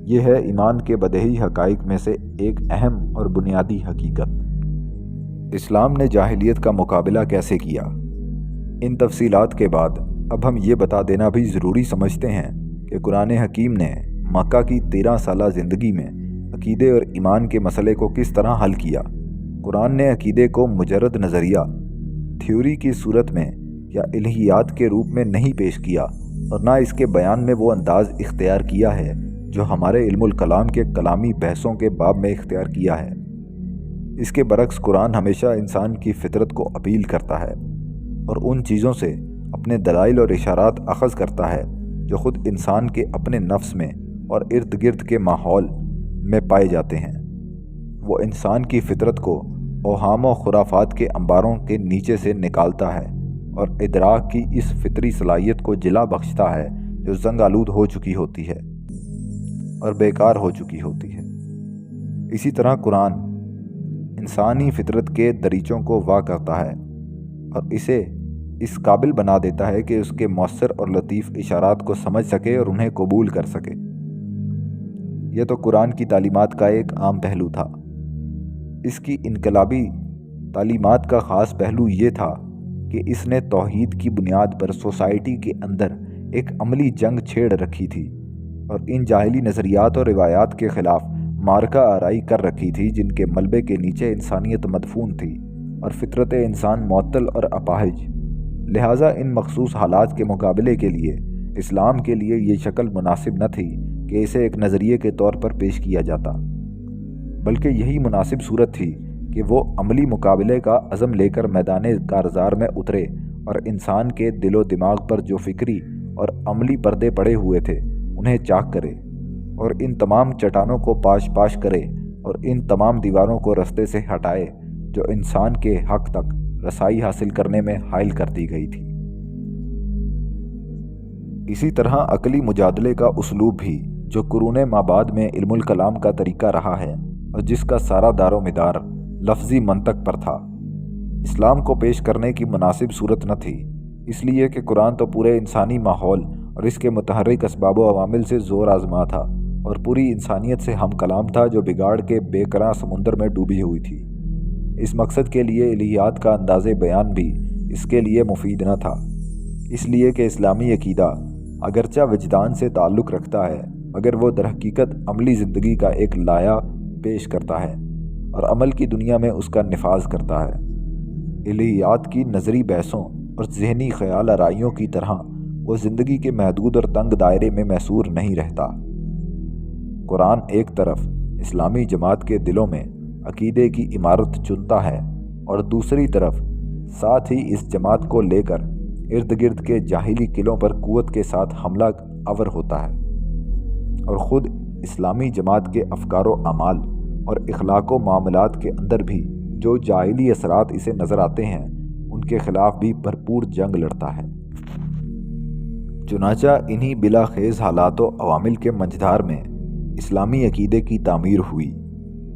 یہ ہے ایمان کے بدیہی حقائق میں سے ایک اہم اور بنیادی حقیقت۔ اسلام نے جاہلیت کا مقابلہ کیسے کیا؟ ان تفصیلات کے بعد اب ہم یہ بتا دینا بھی ضروری سمجھتے ہیں کہ قرآن حکیم نے مکہ کی 13 سالہ زندگی میں عقیدے اور ایمان کے مسئلے کو کس طرح حل کیا۔ قرآن نے عقیدے کو مجرد نظریہ، تھیوری کی صورت میں یا الہیات کے روپ میں نہیں پیش کیا، اور نہ اس کے بیان میں وہ انداز اختیار کیا ہے جو ہمارے علم الکلام کے کلامی بحثوں کے باب میں اختیار کیا ہے۔ اس کے برعکس قرآن ہمیشہ انسان کی فطرت کو اپیل کرتا ہے اور ان چیزوں سے اپنے دلائل اور اشارات اخذ کرتا ہے جو خود انسان کے اپنے نفس میں اور ارد گرد کے ماحول میں پائے جاتے ہیں۔ وہ انسان کی فطرت کو اوہام و خرافات کے انباروں کے نیچے سے نکالتا ہے اور ادراک کی اس فطری صلاحیت کو جلا بخشتا ہے جو زنگ آلود ہو چکی ہوتی ہے اور بیکار ہو چکی ہوتی ہے۔ اسی طرح قرآن انسانی فطرت کے دریچوں کو وا کرتا ہے اور اسے اس قابل بنا دیتا ہے کہ اس کے مؤثر اور لطیف اشارات کو سمجھ سکے اور انہیں قبول کر سکے۔ یہ تو قرآن کی تعلیمات کا ایک عام پہلو تھا۔ اس کی انقلابی تعلیمات کا خاص پہلو یہ تھا کہ اس نے توحید کی بنیاد پر سوسائٹی کے اندر ایک عملی جنگ چھیڑ رکھی تھی اور ان جاہلی نظریات اور روایات کے خلاف معرکہ آرائی کر رکھی تھی جن کے ملبے کے نیچے انسانیت مدفون تھی اور فطرت انسان معطل اور اپاہج۔ لہٰذا ان مخصوص حالات کے مقابلے کے لیے اسلام کے لیے یہ شکل مناسب نہ تھی کہ اسے ایک نظریے کے طور پر پیش کیا جاتا، بلکہ یہی مناسب صورت تھی کہ وہ عملی مقابلے کا عزم لے کر میدان کارزار میں اترے اور انسان کے دل و دماغ پر جو فکری اور عملی پردے پڑے ہوئے تھے انہیں چاک کرے اور ان تمام چٹانوں کو پاش پاش کرے اور ان تمام دیواروں کو رستے سے ہٹائے جو انسان کے حق تک رسائی حاصل کرنے میں حائل کر دی گئی تھی۔ اسی طرح عقلی مجادلے کا اسلوب بھی جو قرون مابعد میں علم الکلام کا طریقہ رہا ہے اور جس کا سارا دار و مدار لفظی منطق پر تھا، اسلام کو پیش کرنے کی مناسب صورت نہ تھی، اس لیے کہ قرآن تو پورے انسانی ماحول اور اس کے متحرک اسباب و عوامل سے زور آزما تھا اور پوری انسانیت سے ہم کلام تھا جو بگاڑ کے بے کراں سمندر میں ڈوبی ہوئی تھی۔ اس مقصد کے لیے الہیات کا انداز بیان بھی اس کے لیے مفید نہ تھا، اس لیے کہ اسلامی عقیدہ اگرچہ وجدان سے تعلق رکھتا ہے مگر وہ در حقیقت عملی زندگی کا ایک لائحہ پیش کرتا ہے اور عمل کی دنیا میں اس کا نفاذ کرتا ہے۔ الہیات کی نظری بحثوں اور ذہنی خیال آرائیوں کی طرح وہ زندگی کے محدود اور تنگ دائرے میں محصور نہیں رہتا۔ قرآن ایک طرف اسلامی جماعت کے دلوں میں عقیدے کی عمارت چنتا ہے اور دوسری طرف ساتھ ہی اس جماعت کو لے کر ارد گرد کے جاہلی قلعوں پر قوت کے ساتھ حملہ آور ہوتا ہے اور خود اسلامی جماعت کے افکار و اعمال اور اخلاق و معاملات کے اندر بھی جو جاہلی اثرات اسے نظر آتے ہیں ان کے خلاف بھی بھرپور جنگ لڑتا ہے۔ چنانچہ انہی بلا خیز حالات و عوامل کے منجدار میں اسلامی عقیدے کی تعمیر ہوئی،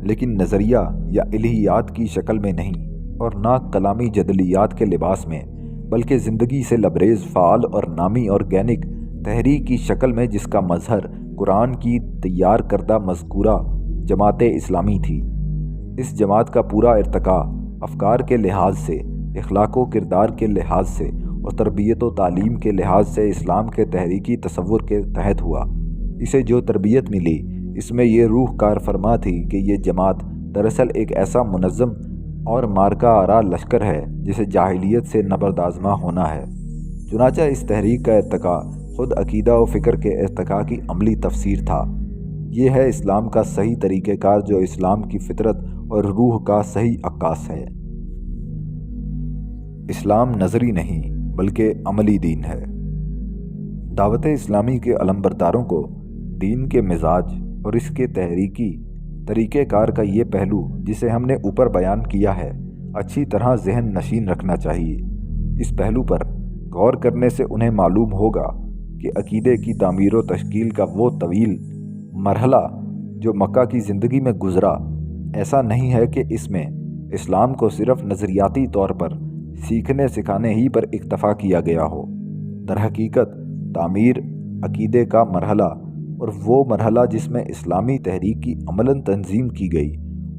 لیکن نظریہ یا الہیات کی شکل میں نہیں اور نہ کلامی جدلیات کے لباس میں، بلکہ زندگی سے لبریز فعال اور نامی آرگینک تحریک کی شکل میں جس کا مظہر قرآن کی تیار کردہ مذکورہ جماعت اسلامی تھی۔ اس جماعت کا پورا ارتقاء افکار کے لحاظ سے، اخلاق و کردار کے لحاظ سے اور تربیت و تعلیم کے لحاظ سے اسلام کے تحریکی تصور کے تحت ہوا۔ اسے جو تربیت ملی اس میں یہ روح کار فرما تھی کہ یہ جماعت دراصل ایک ایسا منظم اور مارکہ آرا لشکر ہے جسے جاہلیت سے نبرد ہونا ہے۔ چنانچہ اس تحریک کا ارتقاء خود عقیدہ و فکر کے ارتقاء کی عملی تفسیر تھا۔ یہ ہے اسلام کا صحیح طریقہ کار جو اسلام کی فطرت اور روح کا صحیح عکاس ہے۔ اسلام نظری نہیں بلکہ عملی دین ہے۔ دعوت اسلامی کے علمبرداروں کو دین کے مزاج اور اس کے تحریکی طریقہ کار کا یہ پہلو جسے ہم نے اوپر بیان کیا ہے اچھی طرح ذہن نشین رکھنا چاہیے۔ اس پہلو پر غور کرنے سے انہیں معلوم ہوگا کہ عقیدے کی تعمیر و تشکیل کا وہ طویل مرحلہ جو مکہ کی زندگی میں گزرا ایسا نہیں ہے کہ اس میں اسلام کو صرف نظریاتی طور پر سیکھنے سکھانے ہی پر اکتفا کیا گیا ہو۔ در حقیقت تعمیر عقیدے کا مرحلہ اور وہ مرحلہ جس میں اسلامی تحریک کی عملاً تنظیم کی گئی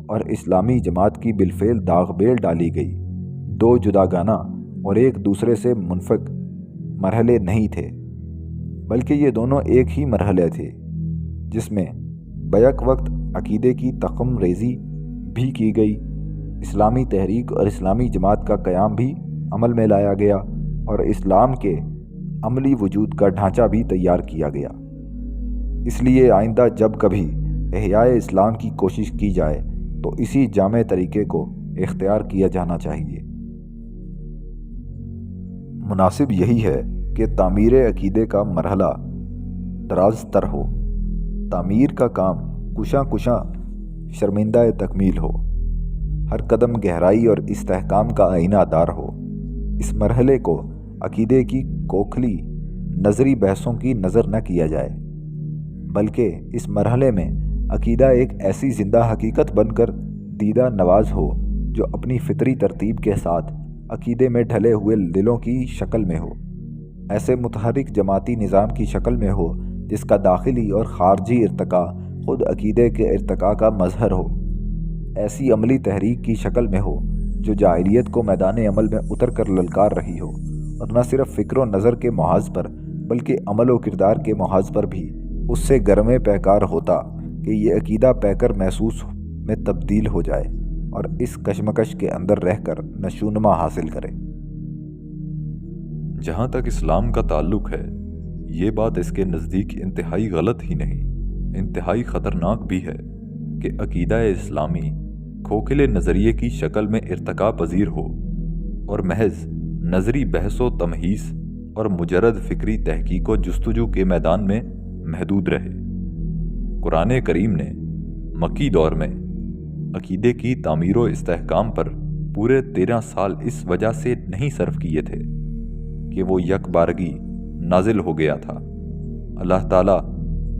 اور اسلامی جماعت کی بالفعل داغ بیل ڈالی گئی، دو جداگانہ اور ایک دوسرے سے منفک مرحلے نہیں تھے، بلکہ یہ دونوں ایک ہی مرحلے تھے جس میں بیک وقت عقیدے کی تخم ریزی بھی کی گئی، اسلامی تحریک اور اسلامی جماعت کا قیام بھی عمل میں لایا گیا اور اسلام کے عملی وجود کا ڈھانچہ بھی تیار کیا گیا۔ اس لیے آئندہ جب کبھی احیاء اسلام کی کوشش کی جائے تو اسی جامع طریقے کو اختیار کیا جانا چاہیے۔ مناسب یہی ہے کہ تعمیر عقیدے کا مرحلہ دراز تر ہو، تعمیر کا کام کشاں شرمندہ تکمیل ہو، ہر قدم گہرائی اور استحکام کا آئینہ دار ہو۔ اس مرحلے کو عقیدے کی کھوکھلی نظری بحثوں کی نظر نہ کیا جائے، بلکہ اس مرحلے میں عقیدہ ایک ایسی زندہ حقیقت بن کر دیدہ نواز ہو جو اپنی فطری ترتیب کے ساتھ عقیدے میں ڈھلے ہوئے دلوں کی شکل میں ہو، ایسے متحرک جماعتی نظام کی شکل میں ہو جس کا داخلی اور خارجی ارتقاء خود عقیدے کے ارتقاء کا مظہر ہو، ایسی عملی تحریک کی شکل میں ہو جو جاہلیت کو میدان عمل میں اتر کر للکار رہی ہو، اور نہ صرف فکر و نظر کے محاذ پر بلکہ عمل و کردار کے محاذ پر بھی اس سے گرمِ پیکار ہوتا کہ یہ عقیدہ پیکر محسوس میں تبدیل ہو جائے اور اس کشمکش کے اندر رہ کر نشوونما حاصل کرے۔ جہاں تک اسلام کا تعلق ہے، یہ بات اس کے نزدیک انتہائی غلط ہی نہیں، انتہائی خطرناک بھی ہے کہ عقیدہ اسلامی کھوکھلے نظریے کی شکل میں ارتقاء پذیر ہو اور محض نظری بحث و تمحیص اور مجرد فکری تحقیق و جستجو کے میدان میں محدود رہے۔ قرآن کریم نے مکی دور میں عقیدے کی تعمیر و استحکام پر پورے 13 سال اس وجہ سے نہیں صرف کیے تھے کہ وہ یک بارگی نازل ہو گیا تھا۔ اللہ تعالیٰ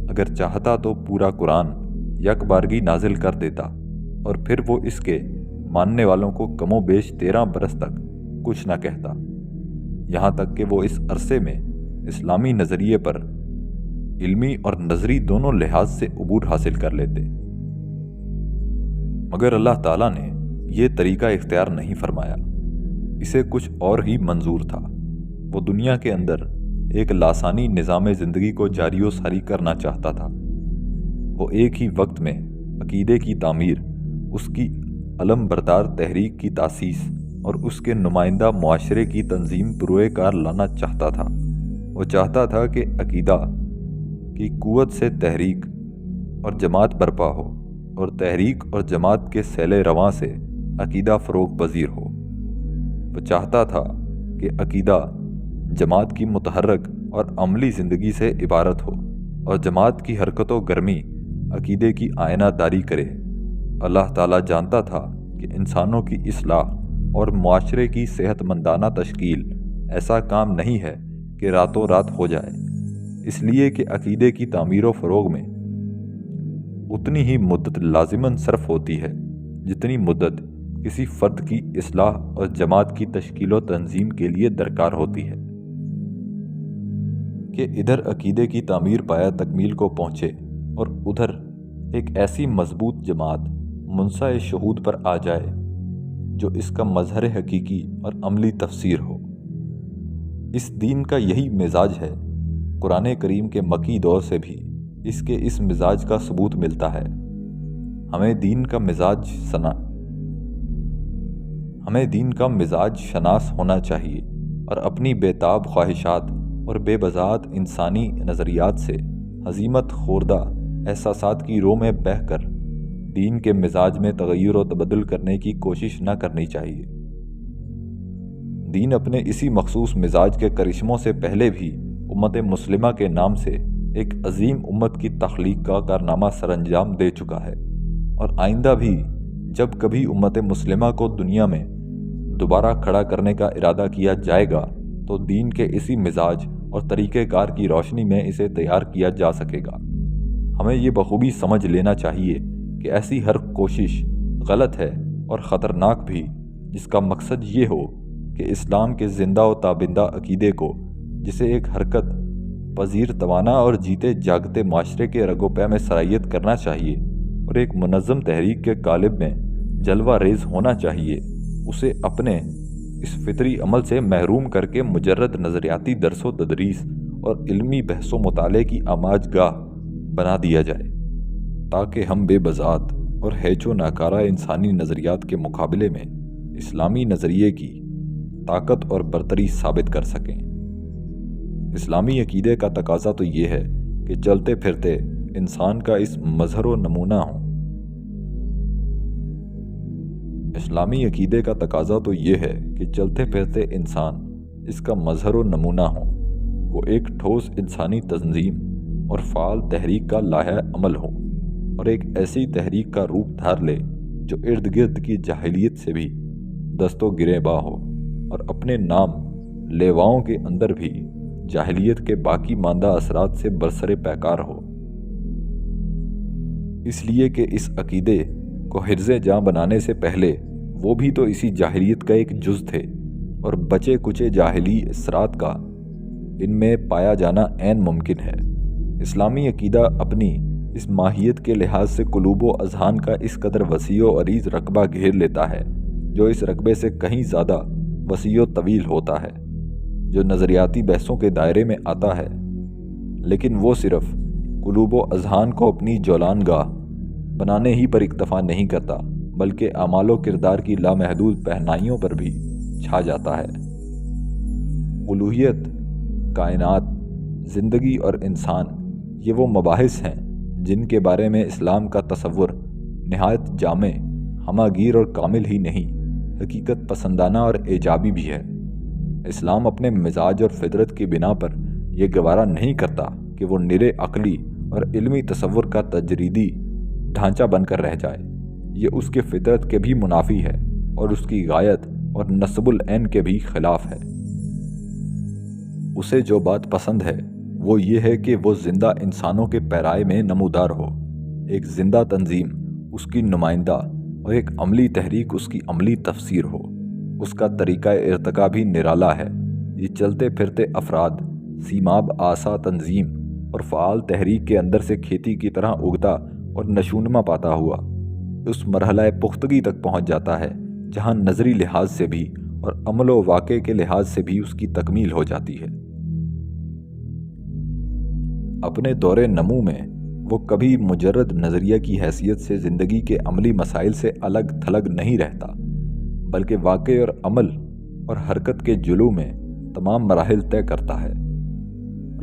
اگر چاہتا تو پورا قرآن یک بارگی نازل کر دیتا اور پھر وہ اس کے ماننے والوں کو کم و بیش 13 برس تک کچھ نہ کہتا، یہاں تک کہ وہ اس عرصے میں اسلامی نظریے پر علمی اور نظری دونوں لحاظ سے عبور حاصل کر لیتے، مگر اللہ تعالیٰ نے یہ طریقہ اختیار نہیں فرمایا، اسے کچھ اور ہی منظور تھا۔ وہ دنیا کے اندر ایک لاسانی نظام زندگی کو جاری و ساری کرنا چاہتا تھا۔ وہ ایک ہی وقت میں عقیدے کی تعمیر، اس کی علم بردار تحریک کی تاسیس اور اس کے نمائندہ معاشرے کی تنظیم پروئے کار لانا چاہتا تھا۔ وہ چاہتا تھا کہ عقیدہ کی قوت سے تحریک اور جماعت برپا ہو اور تحریک اور جماعت کے سیل رواں سے عقیدہ فروغ پذیر ہو۔ وہ چاہتا تھا کہ عقیدہ جماعت کی متحرک اور عملی زندگی سے عبارت ہو اور جماعت کی حرکت و گرمی عقیدے کی آئینہ داری کرے۔ اللہ تعالیٰ جانتا تھا کہ انسانوں کی اصلاح اور معاشرے کی صحت مندانہ تشکیل ایسا کام نہیں ہے کہ راتوں رات ہو جائے، اس لیے کہ عقیدے کی تعمیر و فروغ میں اتنی ہی مدت لازماً صرف ہوتی ہے جتنی مدت کسی فرد کی اصلاح اور جماعت کی تشکیل و تنظیم کے لیے درکار ہوتی ہے۔ کہ ادھر عقیدے کی تعمیر پایا تکمیل کو پہنچے اور ادھر ایک ایسی مضبوط جماعت منصع شہود پر آ جائے جو اس کا مظہر حقیقی اور عملی تفسیر ہو۔ اس دین کا یہی مزاج ہے۔ قرآن کریم کے مکی دور سے بھی اس مزاج کا ثبوت ملتا ہے۔ ہمیں دین کا مزاج شناس ہونا چاہیے اور اپنی بےتاب خواہشات اور بے بضاعت انسانی نظریات سے ہزیمت خوردہ احساسات کی رو میں بہہ کر دین کے مزاج میں تغیر و تبدل کرنے کی کوشش نہ کرنی چاہیے۔ دین اپنے اسی مخصوص مزاج کے کرشموں سے پہلے بھی امت مسلمہ کے نام سے ایک عظیم امت کی تخلیق کا کارنامہ سر انجام دے چکا ہے، اور آئندہ بھی جب کبھی امت مسلمہ کو دنیا میں دوبارہ کھڑا کرنے کا ارادہ کیا جائے گا تو دین کے اسی مزاج اور طریقہ کار کی روشنی میں اسے تیار کیا جا سکے گا۔ ہمیں یہ بخوبی سمجھ لینا چاہیے کہ ایسی ہر کوشش غلط ہے اور خطرناک بھی جس کا مقصد یہ ہو کہ اسلام کے زندہ و تابندہ عقیدے کو، جسے ایک حرکت پذیر توانا اور جیتے جاگتے معاشرے کے رگ و پے میں سرایت کرنا چاہیے اور ایک منظم تحریک کے قالب میں جلوہ ریز ہونا چاہیے، اسے اپنے اس فطری عمل سے محروم کر کے مجرد نظریاتی درس و تدریس اور علمی بحث و مطالعے کی آماج گاہ بنا دیا جائے، تاکہ ہم بے بذات اور ہیچ و ناکارہ انسانی نظریات کے مقابلے میں اسلامی نظریے کی طاقت اور برتری ثابت کر سکیں۔ اسلامی عقیدے کا تقاضا تو یہ ہے کہ چلتے پھرتے انسان کا اس مظہر و نمونہ ہوں۔ اسلامی عقیدے کا تقاضا تو یہ ہے کہ چلتے پھرتے انسان اس کا مظہر و نمونہ ہوں، وہ ایک ٹھوس انسانی تنظیم اور فعال تحریک کا لائحہ عمل ہو، اور ایک ایسی تحریک کا روپ دھار لے جو ارد گرد کی جاہلیت سے بھی دست و گریباں ہو، اور اپنے نام لیواؤں کے اندر بھی جاہلیت کے باقی ماندہ اثرات سے برسر پیکار ہو۔ اس لیے کہ اس عقیدے کو حرز جاں بنانے سے پہلے وہ بھی تو اسی جاہلیت کا ایک جز تھے، اور بچے کچے جاہلی اثرات کا ان میں پایا جانا عین ممکن ہے۔ اسلامی عقیدہ اپنی اس ماہیت کے لحاظ سے قلوب و اذہان کا اس قدر وسیع و عریض رقبہ گھیر لیتا ہے، جو اس رقبے سے کہیں زیادہ وسیع و طویل ہوتا ہے، جو نظریاتی بحثوں کے دائرے میں آتا ہے، لیکن وہ صرف قلوب و اذہان کو اپنی جولان گاہ بنانے ہی پر اکتفا نہیں کرتا، بلکہ اعمال و کردار کی لامحدود پہنائیوں پر بھی چھا جاتا ہے۔ الوہیت، کائنات، زندگی اور انسان، یہ وہ مباحث ہیں جن کے بارے میں اسلام کا تصور نہایت جامع، ہمہ گیر اور کامل ہی نہیں، حقیقت پسندانہ اور ایجابی بھی ہے۔ اسلام اپنے مزاج اور فطرت کی بنا پر یہ گوارا نہیں کرتا کہ وہ نرے عقلی اور علمی تصور کا تجریدی ڈھانچہ بن کر رہ جائے، یہ اس کے فطرت کے بھی منافی ہے اور اس کی غایت اور نصب العین کے بھی خلاف ہے۔ اسے جو بات پسند ہے وہ یہ ہے کہ وہ زندہ انسانوں کے پیرائے میں نمودار ہو، ایک زندہ تنظیم اس کی نمائندہ اور ایک عملی تحریک اس کی عملی تفسیر ہو۔ اس کا طریقہ ارتقا بھی نرالا ہے، یہ چلتے پھرتے افراد، سیماب آسا تنظیم اور فعال تحریک کے اندر سے کھیتی کی طرح اگتا اور نشونما پاتا ہوا اس مرحلہ پختگی تک پہنچ جاتا ہے جہاں نظری لحاظ سے بھی اور عمل و واقع کے لحاظ سے بھی اس کی تکمیل ہو جاتی ہے۔ اپنے دور نمو میں وہ کبھی مجرد نظریہ کی حیثیت سے زندگی کے عملی مسائل سے الگ تھلگ نہیں رہتا، بلکہ واقع اور عمل اور حرکت کے جلو میں تمام مراحل طے کرتا ہے۔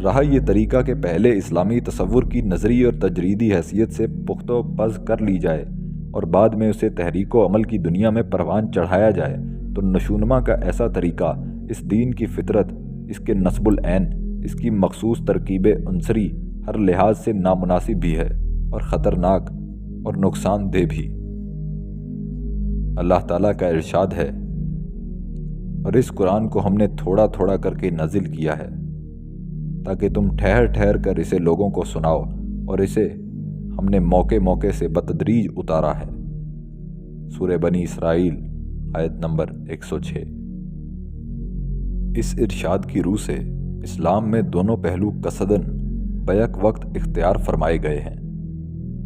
رہا یہ طریقہ کہ پہلے اسلامی تصور کی نظری اور تجریدی حیثیت سے پختہ و پز کر لی جائے اور بعد میں اسے تحریک و عمل کی دنیا میں پروان چڑھایا جائے، تو نشونما کا ایسا طریقہ اس دین کی فطرت، اس کے نصب العین، اس کی مخصوص ترکیب عنصری ہر لحاظ سے نامناسب بھی ہے اور خطرناک اور نقصان دہ بھی۔ اللہ تعالیٰ کا ارشاد ہے، اور اس قرآن کو ہم نے تھوڑا تھوڑا کر کے نازل کیا ہے تاکہ تم ٹھہر ٹھہر کر اسے لوگوں کو سناؤ، اور اسے ہم نے موقع موقع سے بتدریج اتارا ہے۔ سورہ بنی اسرائیل آیت نمبر 106۔ اس ارشاد کی روح سے اسلام میں دونوں پہلو قصداً بیک وقت اختیار فرمائے گئے ہیں،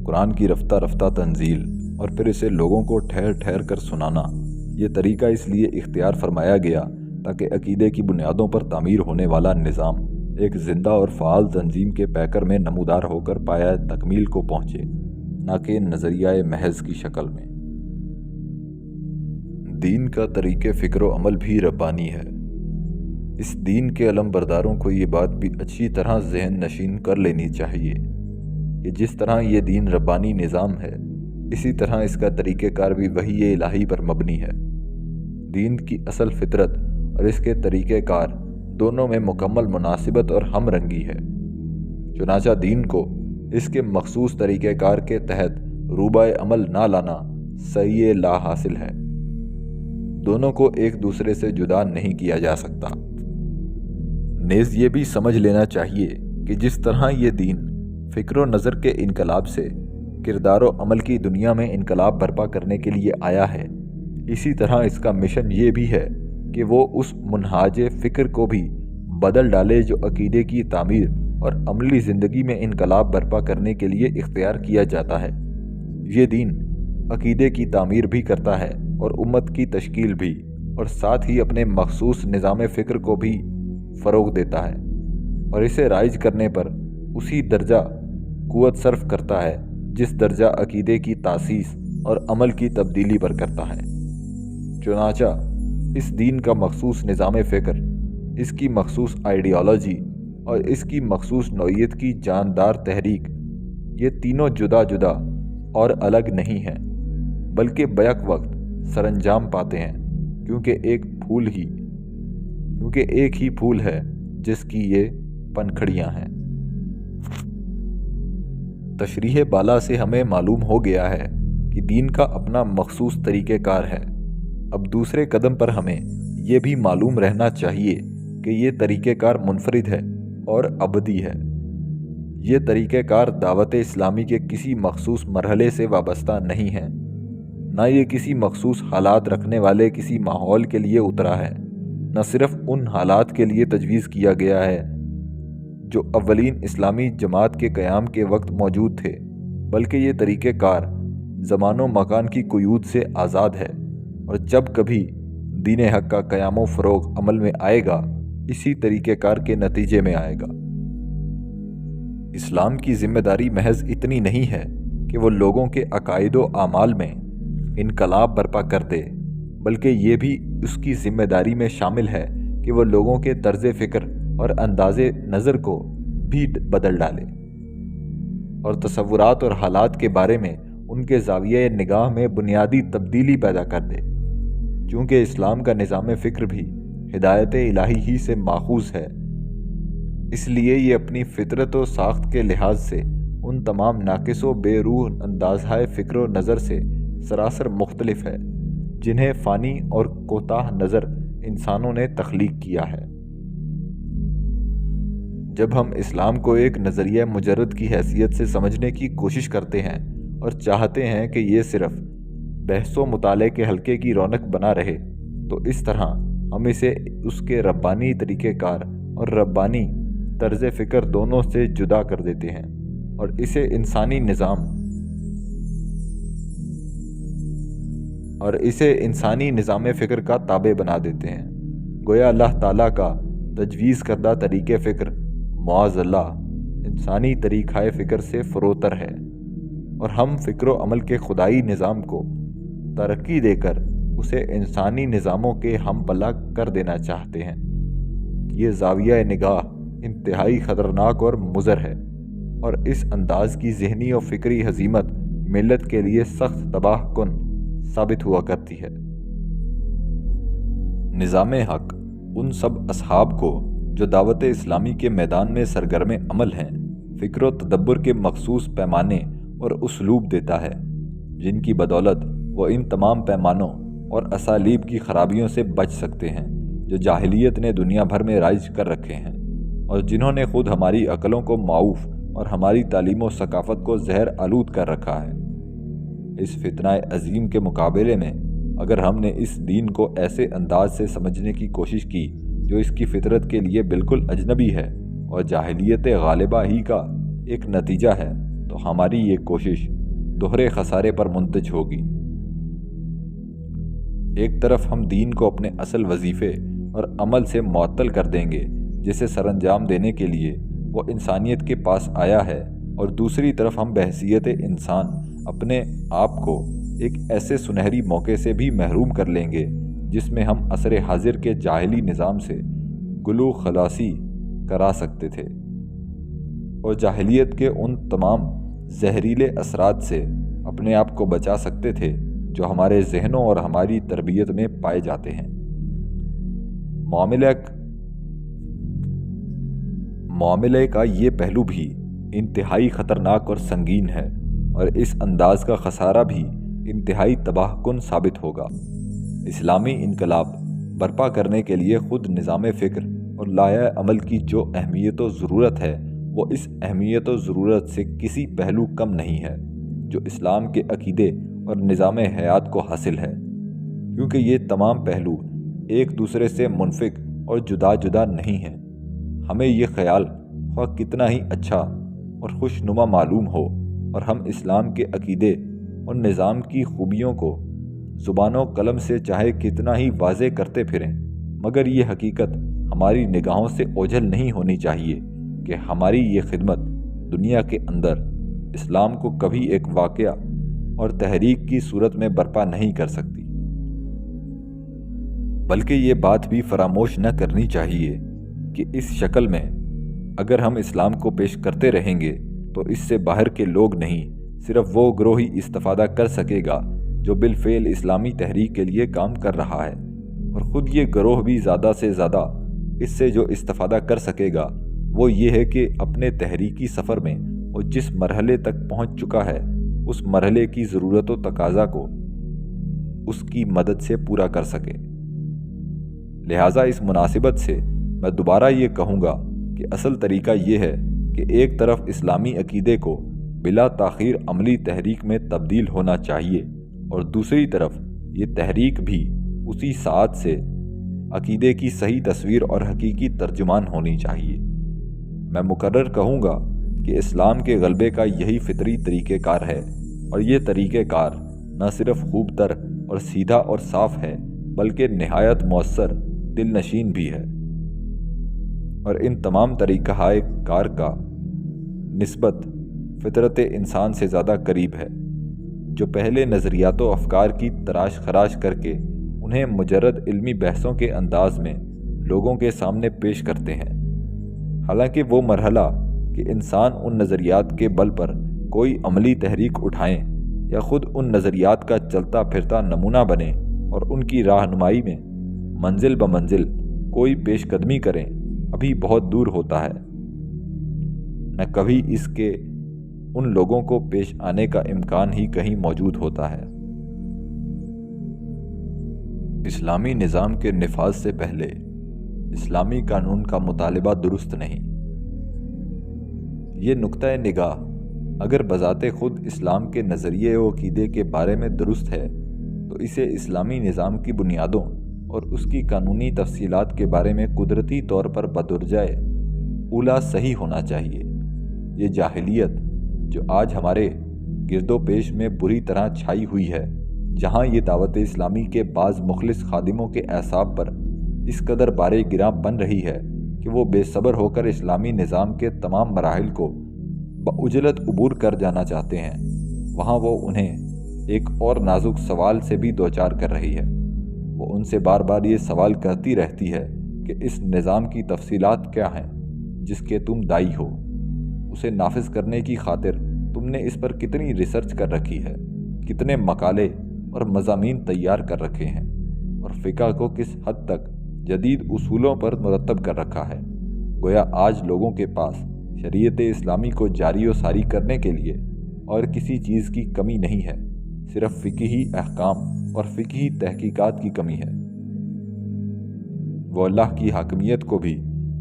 قرآن کی رفتہ رفتہ تنزیل اور پھر اسے لوگوں کو ٹھہر ٹھہر کر سنانا۔ یہ طریقہ اس لیے اختیار فرمایا گیا تاکہ عقیدے کی بنیادوں پر تعمیر ہونے والا نظام ایک زندہ اور فعال تنظیم کے پیکر میں نمودار ہو کر پایہ تکمیل کو پہنچے، نہ کہ نظریہ محض کی شکل میں۔ دین کا طریقہ فکر و عمل بھی ربانی ہے۔ اس دین کے علم برداروں کو یہ بات بھی اچھی طرح ذہن نشین کر لینی چاہیے کہ جس طرح یہ دین ربانی نظام ہے، اسی طرح اس کا طریقہ کار بھی وحی الہی پر مبنی ہے۔ دین کی اصل فطرت اور اس کے طریقہ کار دونوں میں مکمل مناسبت اور ہم رنگی ہے، چنانچہ دین کو اس کے مخصوص طریقہ کار کے تحت روبہ عمل نہ لانا صحیح لا حاصل ہے۔ دونوں کو ایک دوسرے سے جدا نہیں کیا جا سکتا۔ نیز یہ بھی سمجھ لینا چاہیے کہ جس طرح یہ دین فکر و نظر کے انقلاب سے کردار و عمل کی دنیا میں انقلاب برپا کرنے کے لیے آیا ہے، اسی طرح اس کا مشن یہ بھی ہے کہ وہ اس منہاج فکر کو بھی بدل ڈالے جو عقیدے کی تعمیر اور عملی زندگی میں انقلاب برپا کرنے کے لیے اختیار کیا جاتا ہے۔ یہ دین عقیدے کی تعمیر بھی کرتا ہے اور امت کی تشکیل بھی، اور ساتھ ہی اپنے مخصوص نظام فکر کو بھی فروغ دیتا ہے، اور اسے رائج کرنے پر اسی درجہ قوت صرف کرتا ہے جس درجہ عقیدے کی تاسیس اور عمل کی تبدیلی پر کرتا ہے۔ چنانچہ اس دین کا مخصوص نظام فکر، اس کی مخصوص آئیڈیالوجی اور اس کی مخصوص نوعیت کی جاندار تحریک، یہ تینوں جدا جدا اور الگ نہیں ہیں، بلکہ بیک وقت سر انجام پاتے ہیں، کیونکہ ایک ہی پھول ہے جس کی یہ پنکھڑیاں ہیں۔ تشریح بالا سے ہمیں معلوم ہو گیا ہے کہ دین کا اپنا مخصوص طریقہ کار ہے۔ اب دوسرے قدم پر ہمیں یہ بھی معلوم رہنا چاہیے کہ یہ طریقہ کار منفرد ہے اور ابدی ہے۔ یہ طریقہ کار دعوت اسلامی کے کسی مخصوص مرحلے سے وابستہ نہیں ہے، نہ یہ کسی مخصوص حالات رکھنے والے کسی ماحول کے لیے اترا ہے، نہ صرف ان حالات کے لیے تجویز کیا گیا ہے جو اولین اسلامی جماعت کے قیام کے وقت موجود تھے، بلکہ یہ طریقہ کار زمان و مکان کی قیود سے آزاد ہے، اور جب کبھی دین حق کا قیام و فروغ عمل میں آئے گا، اسی طریقہ کار کے نتیجے میں آئے گا۔ اسلام کی ذمہ داری محض اتنی نہیں ہے کہ وہ لوگوں کے عقائد و اعمال میں انقلاب برپا کر دے، بلکہ یہ بھی اس کی ذمہ داری میں شامل ہے کہ وہ لوگوں کے طرز فکر اور انداز نظر کو بھی بدل ڈالے، اور تصورات اور حالات کے بارے میں ان کے زاویہ نگاہ میں بنیادی تبدیلی پیدا کر دے۔ چونکہ اسلام کا نظام فکر بھی ہدایت الہی ہی سے ماخوذ ہے، اس لیے یہ اپنی فطرت و ساخت کے لحاظ سے ان تمام ناقص و بے روح اندازہائے فکر و نظر سے سراسر مختلف ہے جنہیں فانی اور کوتاہ نظر انسانوں نے تخلیق کیا ہے۔ جب ہم اسلام کو ایک نظریہ مجرد کی حیثیت سے سمجھنے کی کوشش کرتے ہیں اور چاہتے ہیں کہ یہ صرف بحث و مطالعے کے حلقے کی رونق بنا رہے، تو اس طرح ہم اسے اس کے ربانی طریقہ کار اور ربانی طرز فکر دونوں سے جدا کر دیتے ہیں، اور اسے انسانی نظام فکر کا تابع بنا دیتے ہیں۔ گویا اللہ تعالیٰ کا تجویز کردہ طریقہ فکر معاذ اللہ انسانی طریقہ فکر سے فروتر ہے، اور ہم فکر و عمل کے خدائی نظام کو ترقی دے کر اسے انسانی نظاموں کے ہم پلہ کر دینا چاہتے ہیں۔ یہ زاویہ نگاہ انتہائی خطرناک اور مضر ہے، اور اس انداز کی ذہنی و فکری ہزیمت ملت کے لیے سخت تباہ کن ثابت ہوا کرتی ہے۔ نظام حق ان سب اصحاب کو جو دعوت اسلامی کے میدان میں سرگرم عمل ہیں، فکر و تدبر کے مخصوص پیمانے اور اسلوب دیتا ہے، جن کی بدولت وہ ان تمام پیمانوں اور اسالیب کی خرابیوں سے بچ سکتے ہیں جو جاہلیت نے دنیا بھر میں رائج کر رکھے ہیں، اور جنہوں نے خود ہماری عقلوں کو معوف اور ہماری تعلیم و ثقافت کو زہر آلود کر رکھا ہے۔ اس فتنہ عظیم کے مقابلے میں اگر ہم نے اس دین کو ایسے انداز سے سمجھنے کی کوشش کی جو اس کی فطرت کے لیے بالکل اجنبی ہے اور جاہلیت غالبہ ہی کا ایک نتیجہ ہے، تو ہماری یہ کوشش دوہرے خسارے پر منتج ہوگی۔ ایک طرف ہم دین کو اپنے اصل وظیفے اور عمل سے معطل کر دیں گے جسے سر انجام دینے کے لیے وہ انسانیت کے پاس آیا ہے، اور دوسری طرف ہم بحیثیت انسان اپنے آپ کو ایک ایسے سنہری موقع سے بھی محروم کر لیں گے جس میں ہم عصر حاضر کے جاہلی نظام سے گلو خلاصی کرا سکتے تھے، اور جاہلیت کے ان تمام زہریلے اثرات سے اپنے آپ کو بچا سکتے تھے جو ہمارے ذہنوں اور ہماری تربیت میں پائے جاتے ہیں۔ معاملے کا یہ پہلو بھی انتہائی خطرناک اور سنگین ہے، اور اس انداز کا خسارہ بھی انتہائی تباہ کن ثابت ہوگا۔ اسلامی انقلاب برپا کرنے کے لیے خود نظام فکر اور لائحہ عمل کی جو اہمیت و ضرورت ہے، وہ اس اہمیت و ضرورت سے کسی پہلو کم نہیں ہے جو اسلام کے عقیدے اور نظام حیات کو حاصل ہے، کیونکہ یہ تمام پہلو ایک دوسرے سے منفک اور جدا جدا نہیں ہیں۔ ہمیں یہ خیال خواہ کتنا ہی اچھا اور خوشنما معلوم ہو، اور ہم اسلام کے عقیدے اور نظام کی خوبیوں کو زبان و قلم سے چاہے کتنا ہی واضح کرتے پھریں، مگر یہ حقیقت ہماری نگاہوں سے اوجھل نہیں ہونی چاہیے کہ ہماری یہ خدمت دنیا کے اندر اسلام کو کبھی ایک واقعہ اور تحریک کی صورت میں برپا نہیں کر سکتی، بلکہ یہ بات بھی فراموش نہ کرنی چاہیے کہ اس شکل میں اگر ہم اسلام کو پیش کرتے رہیں گے تو اس سے باہر کے لوگ نہیں، صرف وہ گروہ ہی استفادہ کر سکے گا جو بالفعل اسلامی تحریک کے لیے کام کر رہا ہے، اور خود یہ گروہ بھی زیادہ سے زیادہ اس سے جو استفادہ کر سکے گا وہ یہ ہے کہ اپنے تحریکی سفر میں وہ جس مرحلے تک پہنچ چکا ہے اس مرحلے کی ضرورت و تقاضا کو اس کی مدد سے پورا کر سکے۔ لہٰذا اس مناسبت سے میں دوبارہ یہ کہوں گا کہ اصل طریقہ یہ ہے کہ ایک طرف اسلامی عقیدے کو بلا تاخیر عملی تحریک میں تبدیل ہونا چاہیے، اور دوسری طرف یہ تحریک بھی اسی ساعت سے عقیدے کی صحیح تصویر اور حقیقی ترجمان ہونی چاہیے۔ میں مکرر کہوں گا کہ اسلام کے غلبے کا یہی فطری طریقہ کار ہے، اور یہ طریقہ کار نہ صرف خوب تر اور سیدھا اور صاف ہے بلکہ نہایت مؤثر، دل نشین بھی ہے، اور ان تمام طریقہ کار کا نسبت فطرت انسان سے زیادہ قریب ہے، جو پہلے نظریات و افکار کی تراش خراش کر کے انہیں مجرد علمی بحثوں کے انداز میں لوگوں کے سامنے پیش کرتے ہیں، حالانکہ وہ مرحلہ کہ انسان ان نظریات کے بل پر کوئی عملی تحریک اٹھائیں یا خود ان نظریات کا چلتا پھرتا نمونہ بنے اور ان کی رہنمائی میں منزل بمنزل کوئی پیش قدمی کریں، ابھی بہت دور ہوتا ہے، نہ کبھی اس کے ان لوگوں کو پیش آنے کا امکان ہی کہیں موجود ہوتا ہے۔ اسلامی نظام کے نفاذ سے پہلے اسلامی قانون کا مطالبہ درست نہیں۔ یہ نقطۂ نگاہ اگر بذات خود اسلام کے نظریے و عقیدے کے بارے میں درست ہے تو اسے اسلامی نظام کی بنیادوں اور اس کی قانونی تفصیلات کے بارے میں قدرتی طور پر بدرجائے اولیٰ صحیح ہونا چاہیے۔ یہ جاہلیت جو آج ہمارے گرد و پیش میں بری طرح چھائی ہوئی ہے، جہاں یہ دعوت اسلامی کے بعض مخلص خادموں کے اعصاب پر اس قدر بارے گراں بن رہی ہے کہ وہ بے صبر ہو کر اسلامی نظام کے تمام مراحل کو بعجلت عبور کر جانا چاہتے ہیں، وہاں وہ انہیں ایک اور نازک سوال سے بھی دوچار کر رہی ہے۔ وہ ان سے بار بار یہ سوال کرتی رہتی ہے کہ اس نظام کی تفصیلات کیا ہیں جس کے تم دائی ہو، اسے نافذ کرنے کی خاطر تم نے اس پر کتنی ریسرچ کر رکھی ہے، کتنے مقالے اور مضامین تیار کر رکھے ہیں، اور فقہ کو کس حد تک جدید اصولوں پر مرتب کر رکھا ہے۔ گویا آج لوگوں کے پاس شریعت اسلامی کو جاری و ساری کرنے کے لیے اور کسی چیز کی کمی نہیں ہے، صرف فقہی احکام اور فقہی تحقیقات کی کمی ہے۔ وہ اللہ کی حاکمیت کو بھی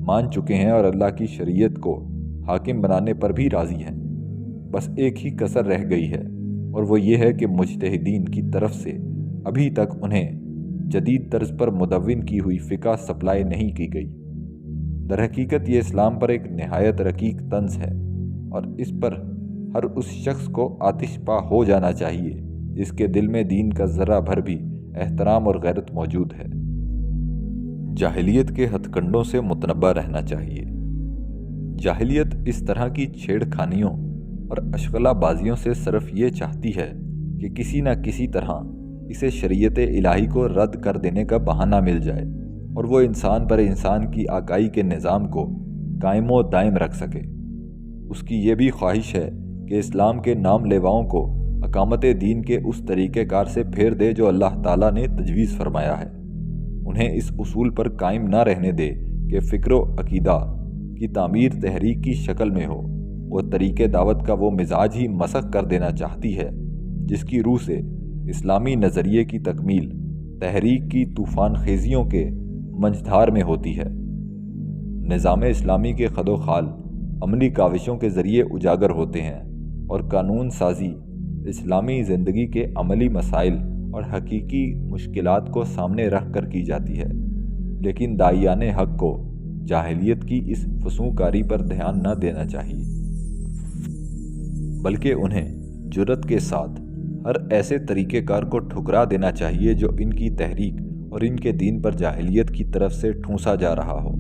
مان چکے ہیں اور اللہ کی شریعت کو حاکم بنانے پر بھی راضی ہیں، بس ایک ہی کسر رہ گئی ہے، اور وہ یہ ہے کہ مجتہدین کی طرف سے ابھی تک انہیں جدید طرز پر مدون کی ہوئی فقہ سپلائی نہیں کی گئی۔ در حقیقت یہ اسلام پر ایک نہایت رقیق طنز ہے، اور اس پر ہر اس شخص کو آتش پا ہو جانا چاہیے جس کے دل میں دین کا ذرہ بھر بھی احترام اور غیرت موجود ہے۔ جاہلیت کے ہتھ کنڈوں سے متنبہ رہنا چاہیے۔ جاہلیت اس طرح کی چھیڑ خانیوں اور اشغالہ بازیوں سے صرف یہ چاہتی ہے کہ کسی نہ کسی طرح اسے شریعت الہی کو رد کر دینے کا بہانہ مل جائے، اور وہ انسان پر انسان کی آکائی کے نظام کو قائم و دائم رکھ سکے۔ اس کی یہ بھی خواہش ہے کہ اسلام کے نام لیواؤں کو اقامت دین کے اس طریقہ کار سے پھیر دے جو اللہ تعالیٰ نے تجویز فرمایا ہے، انہیں اس اصول پر قائم نہ رہنے دے کہ فکر و عقیدہ کی تعمیر تحریک کی شکل میں ہو۔ وہ طریقہ دعوت کا وہ مزاج ہی مسخ کر دینا چاہتی ہے جس کی روح سے اسلامی نظریے کی تکمیل تحریک کی طوفان خیزیوں کے منجدھار میں ہوتی ہے۔ نظام اسلامی کے خد و خال عملی کاوشوں کے ذریعے اجاگر ہوتے ہیں، اور قانون سازی اسلامی زندگی کے عملی مسائل اور حقیقی مشکلات کو سامنے رکھ کر کی جاتی ہے، لیکن داعیان حق کو جاہلیت کی اس فسوکاری پر دھیان نہ دینا چاہیے، بلکہ انہیں جرأت کے ساتھ ہر ایسے طریقہ کار کو ٹھکرا دینا چاہیے جو ان کی تحریک اور ان کے دین پر جاہلیت کی طرف سے ٹھونسا جا رہا ہو۔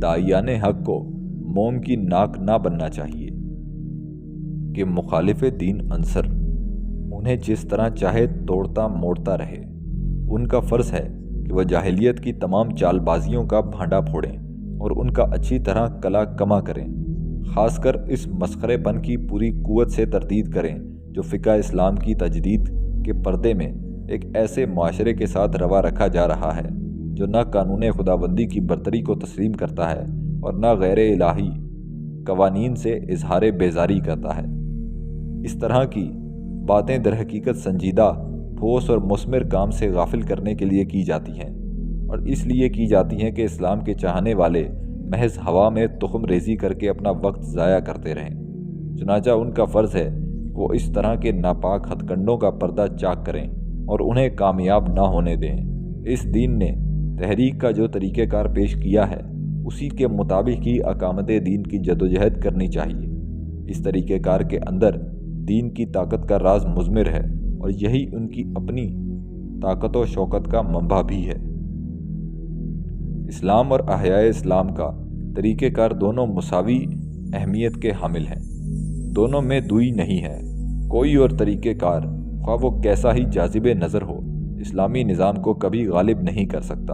داعیان حق کو موم کی ناک نہ بننا چاہیے کہ مخالف دین عنصر انہیں جس طرح چاہے توڑتا موڑتا رہے۔ ان کا فرض ہے کہ وہ جاہلیت کی تمام چال بازیوں کا بھانڈا پھوڑیں اور ان کا اچھی طرح کلا کما کریں، خاص کر اس مسخرے پن کی پوری قوت سے تردید کریں جو فقہ اسلام کی تجدید کے پردے میں ایک ایسے معاشرے کے ساتھ روا رکھا جا رہا ہے جو نہ قانون خداوندی کی برتری کو تسلیم کرتا ہے اور نہ غیر الہی قوانین سے اظہار بیزاری کرتا ہے۔ اس طرح کی باتیں در حقیقت سنجیدہ، ٹھوس اور مثمر کام سے غافل کرنے کے لیے کی جاتی ہیں، اور اس لیے کی جاتی ہیں کہ اسلام کے چاہنے والے محض ہوا میں تخم ریزی کر کے اپنا وقت ضائع کرتے رہیں۔ چنانچہ ان کا فرض ہے وہ اس طرح کے ناپاک ہتھ کنڈوں کا پردہ چاک کریں اور انہیں کامیاب نہ ہونے دیں۔ اس دین نے تحریک کا جو طریقہ کار پیش کیا ہے اسی کے مطابق ہی اقامت دین کی جدوجہد کرنی چاہیے۔ اس طریقہ کار کے اندر دین کی طاقت کا راز مضمر ہے اور یہی ان کی اپنی طاقت و شوکت کا منبع بھی ہے۔ اسلام اور احیاء اسلام کا طریقہ کار دونوں مساوی اہمیت کے حامل ہیں، دونوں میں دوئی نہیں ہے۔ کوئی اور طریقہ کار خواہ وہ کیسا ہی جاذب نظر ہو اسلامی نظام کو کبھی غالب نہیں کر سکتا۔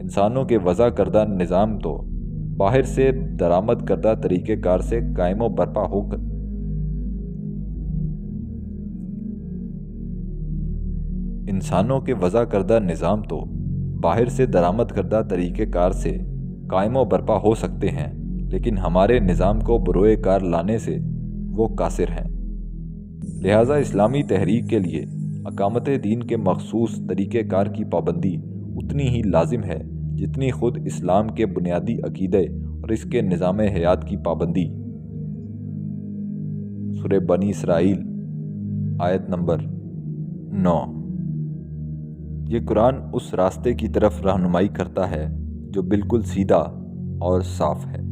انسانوں کے وضع کردہ نظام تو باہر سے درآمد کردہ طریقہ کار سے قائم و برپا ہو کر انسانوں کے وضع کردہ نظام تو باہر سے درآمد کردہ طریقہ کار سے قائم و برپا ہو سکتے ہیں، لیکن ہمارے نظام کو بروئے کار لانے سے وہ قاصر ہیں۔ لہٰذا اسلامی تحریک کے لیے اقامت دین کے مخصوص طریقہ کار کی پابندی اتنی ہی لازم ہے جتنی خود اسلام کے بنیادی عقیدے اور اس کے نظام حیات کی پابندی۔ سورہ بنی اسرائیل آیت نمبر 9۔ یہ قرآن اس راستے کی طرف رہنمائی کرتا ہے جو بالکل سیدھا اور صاف ہے۔